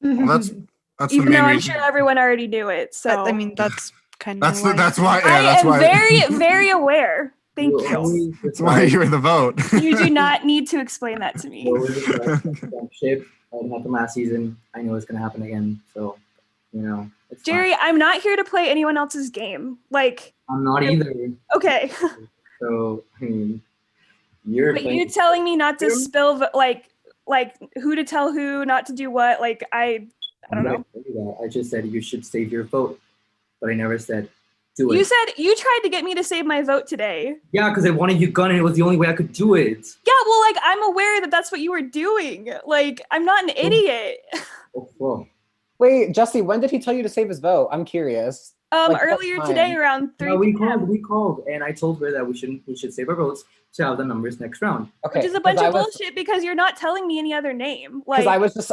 Well, that's the Even main though I'm reason. sure everyone already knew it. So I mean, that's kind That's of the, why. that's why. Yeah, I that's am why. very, very aware. Thank you. That's why you're in the vote. You do not need to explain that to me. Championship happened last season. I know it's gonna happen again. So, it's fine. Jerry, I'm not here to play anyone else's game. Like, I'm not either. okay. So, I mean, you're But playing. you telling me not to spill, like who to tell who, not to do what? Like, I don't know. Tell you that. I just said you should save your vote, but I never said do it. You said you tried to get me to save my vote today. Yeah, because I wanted you gone, and it was the only way I could do it. Yeah, well, like, I'm aware that that's what you were doing. Like, I'm not an idiot. Well, Wait, Jesse, when did he tell you to save his vote? I'm curious. Like, what Earlier time? today around 3 we p.m. called, and I told her that we should save our votes to have the numbers next round. Okay, Which is a bunch of bullshit because you're not telling me any other name. Because Like,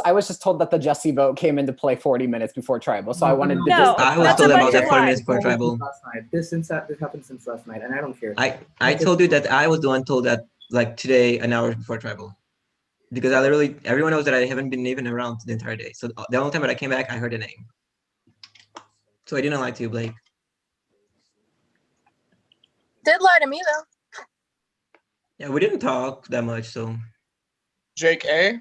I was just told that the Jesse vote came into play 40 minutes before tribal, so I wanted to. No, I was that's a told bunch about that of 40 lies. minutes before tribal. Last night. This happened since last night, and I don't care. I told you that I was the one told that like today, an hour before tribal. Because I literally, everyone knows that I haven't been even around the entire day. So the only time that I came back, I heard a name. So I didn't lie to you, Blake. Did lie to me though. Yeah, we didn't talk that much, so. Jake A.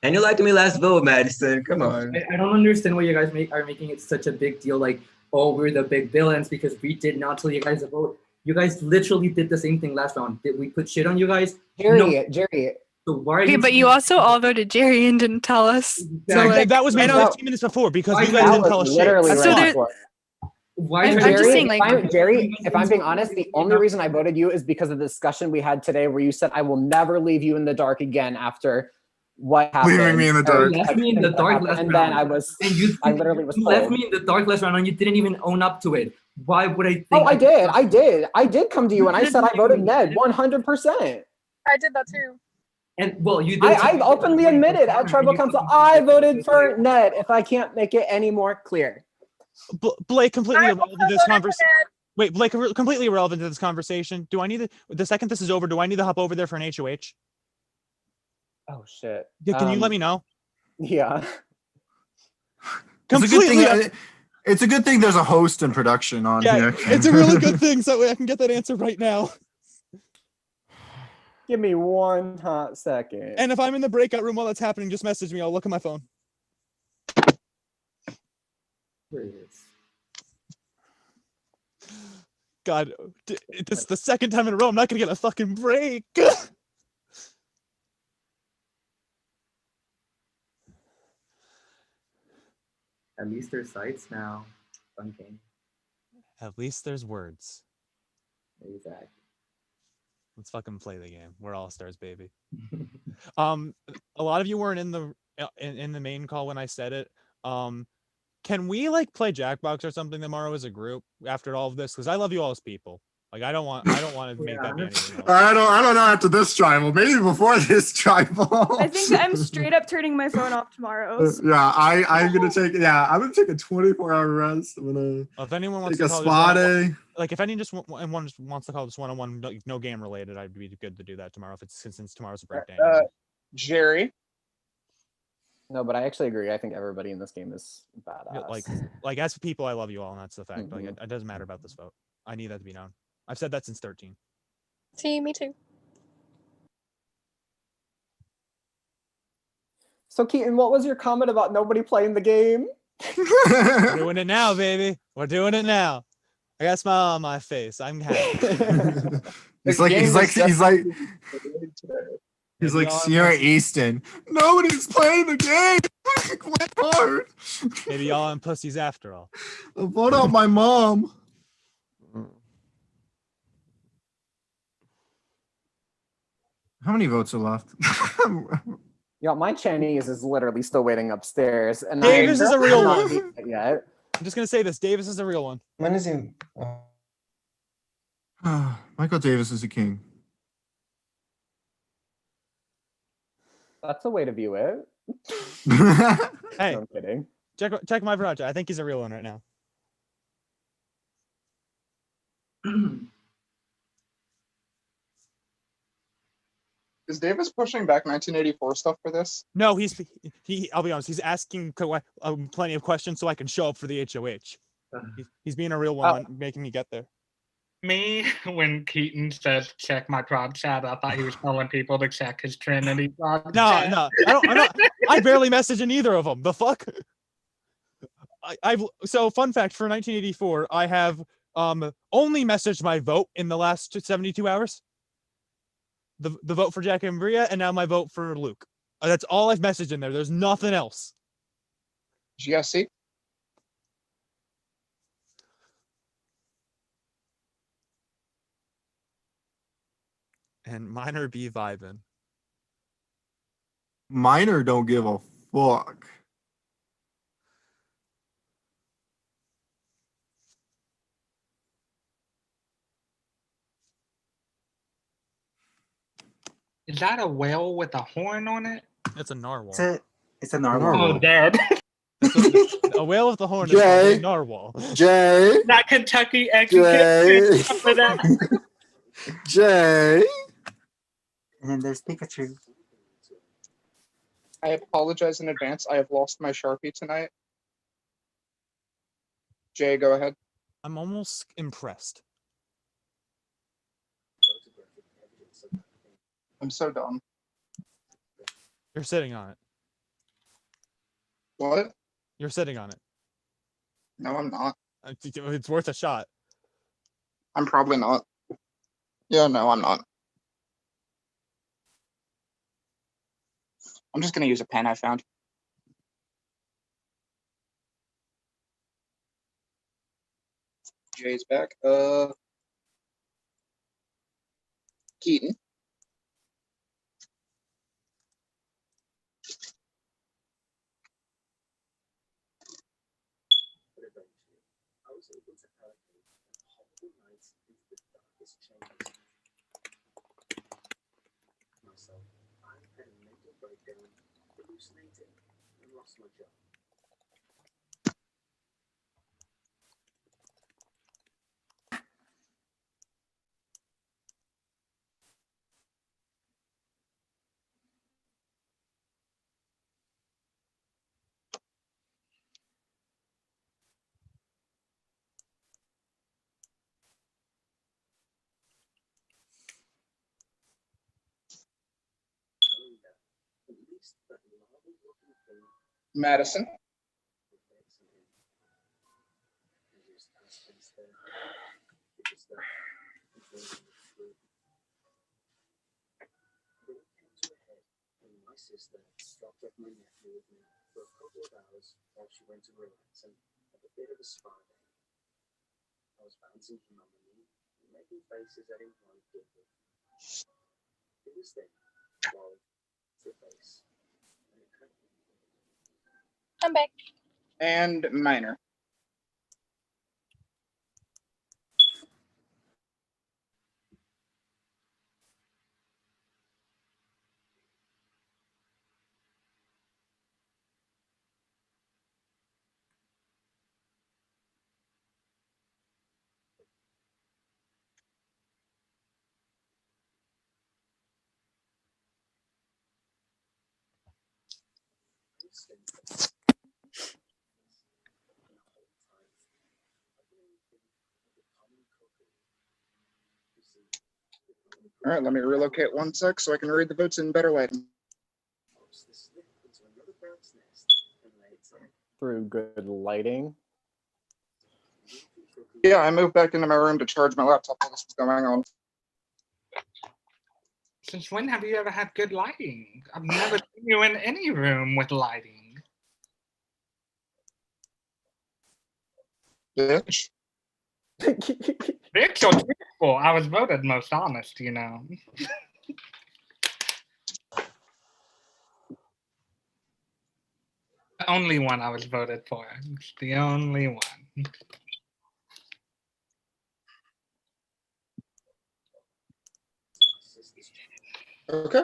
And you lied to me last vote, Madison. Come on. I don't understand why you guys are making it such a big deal. Like, oh, we're the big villains because we did not tell you guys to vote. You guys literally did the same thing last round. Did we put shit on you guys? Jerry. So why are Okay, but you also all voted Jerry and didn't tell us. So like, that was I me don't- 15 minutes before because you That guys didn't was tell us literally shit. right So there- before. Why And are I'm just Jerry, saying, like- Jerry, if I'm being honest, the only reason I voted you is because of the discussion we had today where you said I will never leave you in the dark again after what happened. Leaving me in the dark. You left me in the dark last And round. then I literally was you told. left me in the dark last round and you didn't even own up to it. Why would I think? Oh, I did come to you and I said I voted Ned 100%. I did that too. And well, you did. I openly admitted at tribal council I voted for Ned. If I can't make it any more clear. Blake, completely I irrelevant to also this voted for conversation. Ned. Wait, Blake, completely irrelevant to this conversation. Do I need to, the second this is over, do I need to hop over there for an HOH? Oh shit. Yeah, can you let me know? Yeah. It's a good Completely. thing. It's a good thing there's a host in production on Yeah, here. it's a really good thing, so that way I can get that answer right now. Give me one hot second. And if I'm in the breakout room while that's happening, just message me. I'll look at my phone. Where it is. God, this is the second time in a row I'm not gonna get a fucking break. At least there's sites now. Fun game. At least there's words. Exactly. Let's fucking play the game. We're all stars, baby. A lot of you weren't in the main call when I said it. Can we like play Jackbox or something tomorrow as a group after all of this? Because I love you all as people. Like I don't want to make that be anything else. I don't know after this tribal. Maybe before this tribal. I think I'm straight up turning my phone off tomorrow. Yeah, I'm gonna take a 24-hour rest. I'm gonna If anyone wants take to a call spa this day. like if anyone just wants to call this one-on-one, no game related, I'd be good to do that tomorrow if it's since tomorrow's a breakdown. Jerry. No, but I actually agree. I think everybody in this game is badass. Like as people, I love you all, and that's the fact. Like it doesn't matter about this vote. I need that to be known. I've said that since 13. See, me too. So Keaton, what was your comment about nobody playing the game? We're doing it now, baby. We're doing it now. I got a smile on my face. I'm happy. he's like He's Maybe like y'all Sierra pussy- Easton. Nobody's playing the game. Play hard. Maybe y'all on pussies after all. Vote out my mom. How many votes are left? Yo, my Chinese is literally still waiting upstairs, and Davis is a real not one. seen it yet. I'm just gonna say this. Davis is a real one. When is he? Michael Davis is a king. That's a way to view it. Hey, No, I'm kidding. check my project. I think he's a real one right now. Is Davis pushing back 1984 stuff for this? No, I'll be honest. He's asking plenty of questions so I can show up for the HOH. He's being a real one, making me get there. Me, when Keaton says check my prod chat, I thought he was telling people to check his Trinity prod chat. No, I'm not. I barely message in either of them. The fuck. So fun fact for 1984, I have only messaged my vote in the last 72 hours. The vote for Jack and Bria, and now my vote for Luke. That's all I've messaged in there. There's nothing else. GSC. And Minor be vibing. Minor don't give a fuck. Is that a whale with a horn on it? It's a narwhal. It's a narwhal. Oh, dead. A whale with a horn is Jay. called a narwhal. Jay. That Kentucky egg. Jay. For that. Jay. And then there's Pikachu. I apologize in advance. I have lost my Sharpie tonight. Jay, go ahead. I'm almost impressed. I'm so dumb. You're sitting on it. What? You're sitting on it. No, I'm not. It's worth a shot. I'm probably not. Yeah, no, I'm not. I'm just gonna use a pen I found. Jay's back. Keaton. I was able to allocate a whole night into the darkest chambers myself. I had a mental breakdown, hallucinating, and lost my job. At least that lava-looking thing Madison. My sister dropped off my nephew with me for a couple of hours while she went to relax and have a bit of a spa day. I was bouncing him on the knee and making faces at him while he did it. It was then, while the face. I'm back. And Minor. All right, let me relocate 1 sec so I can read the votes in better lighting. Through good lighting. Yeah, I moved back into my room to charge my laptop while this was going on. Since when have you ever had good lighting? I've never seen you in any room with lighting. Bitch. Bitch or truthful? I was voted most honest, you know. The only one I was voted for. It's the only one. Okay.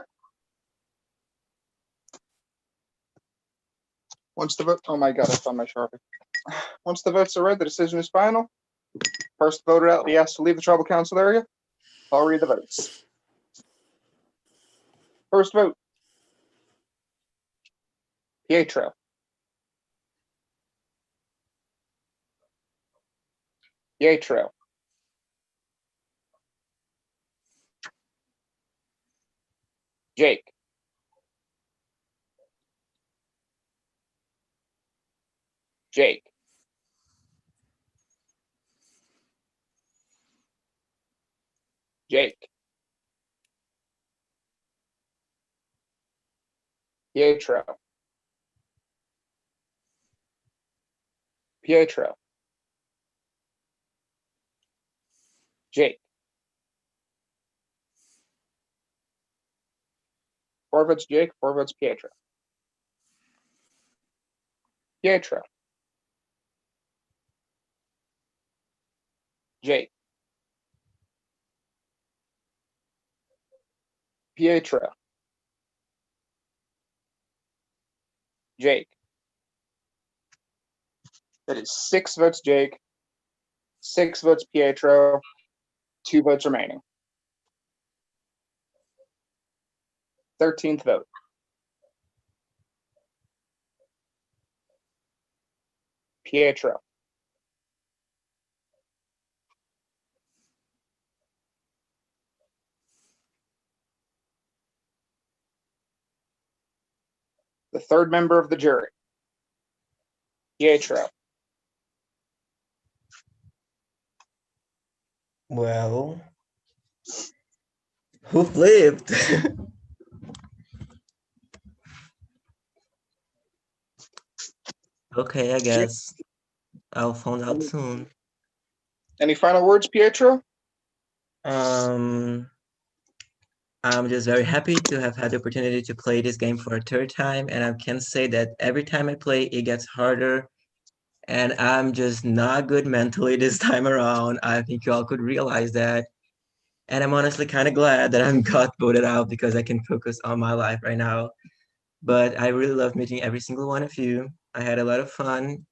Once the vote, oh my god, I found my Sharpie. Once the votes are read, the decision is final. First voter out will be asked to leave the tribal council area. I'll read the votes. First vote, Pietro. Pietro. Jake. Jake. Jake. Pietro. Pietro. Jake. 4 votes Jake, 4 votes Pietro. Pietro. Jake. Pietro. Jake. That is 6 votes Jake, 6 votes Pietro, 2 votes remaining. 13th vote. Pietro. The third member of the jury. Pietro. Well, who flipped? Okay, I guess I'll find out soon. Any final words, Pietro? I'm just very happy to have had the opportunity to play this game for a third time, and I can say that every time I play, it gets harder, and I'm just not good mentally this time around. I think you all could realize that, and I'm honestly kind of glad that I got voted out because I can focus on my life right now. But I really love meeting every single one of you. I had a lot of fun,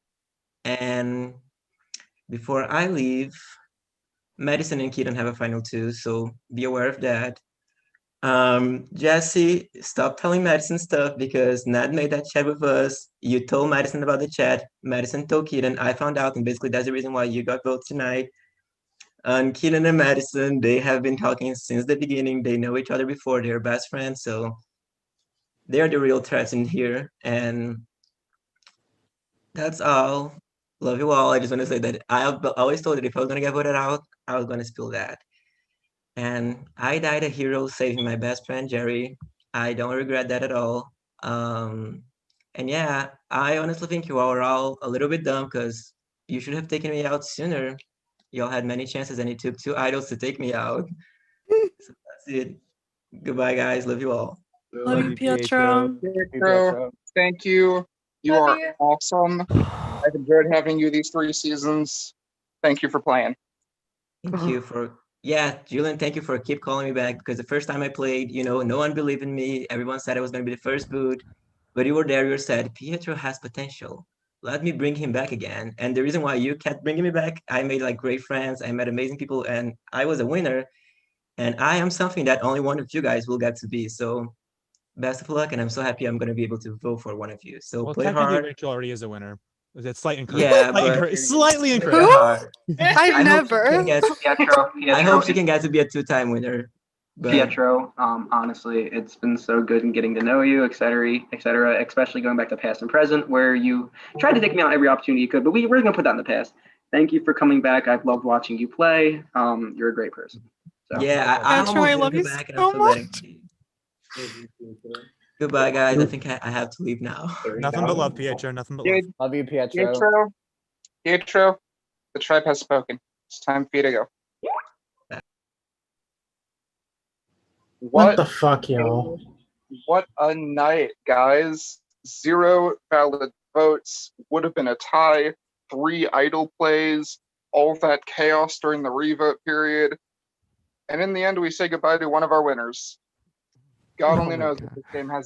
and before I leave, Madison and Keaton have a final too, so be aware of that. Jesse, stop telling Madison stuff because Nat made that chat with us. You told Madison about the chat. Madison told Keaton. I found out, and basically that's the reason why you got votes tonight. And Keaton and Madison, they have been talking since the beginning. They know each other before. They're best friends, so they are the real threats in here. And that's all. Love you all. I just want to say that I always told that if I was gonna get voted out, I was gonna spill that. And I died a hero saving my best friend Jerry. I don't regret that at all. And yeah, I honestly think you all are all a little bit dumb because you should have taken me out sooner. Y'all had many chances and it took 2 idols to take me out. So that's it. Goodbye, guys. Love you all. Love you, Pietro. Pietro, thank you. You Love are you. awesome. I've enjoyed having you these 3 seasons. Thank you for playing. Thank you for Julian, thank you for keep calling me back because the first time I played, no one believed in me. Everyone said I was gonna be the first boot, but you were there, you said Pietro has potential. Let me bring him back again. And the reason why you kept bringing me back, I made like great friends, I met amazing people, and I was a winner. And I am something that only one of you guys will get to be. So best of luck, and I'm so happy I'm gonna be able to vote for one of you. So Well, play technically, hard. Rachel already is a winner. It's slight encouragement. Yeah, Slight but encouragement. Slightly play encouragement. hard. I've I hope she never. can get. Pietro, I hope she Pietro, can get to be a 2-time winner. But Pietro, honestly, it's been so good in getting to know you, et cetera, especially going back to past and present, where you tried to take me out every opportunity you could, but we're going to put that in the past. Thank you for coming back. I've loved watching you play. You're a great person. So. yeah, I Pietro, almost I didn't love come you back, and I'm so so glad I much. did. Goodbye, guys. I think I have to leave now. Nothing but love, Pietro. Nothing but love. Good. Love you, Pietro. Pietro, the tribe has spoken. It's time for you to go. What the fuck, y'all? What a night, guys. 0 valid votes, would have been a tie, 3 idle plays, all that chaos during the revote period. And in the end, we say goodbye to one of our winners. God Oh only my knows God. if this game has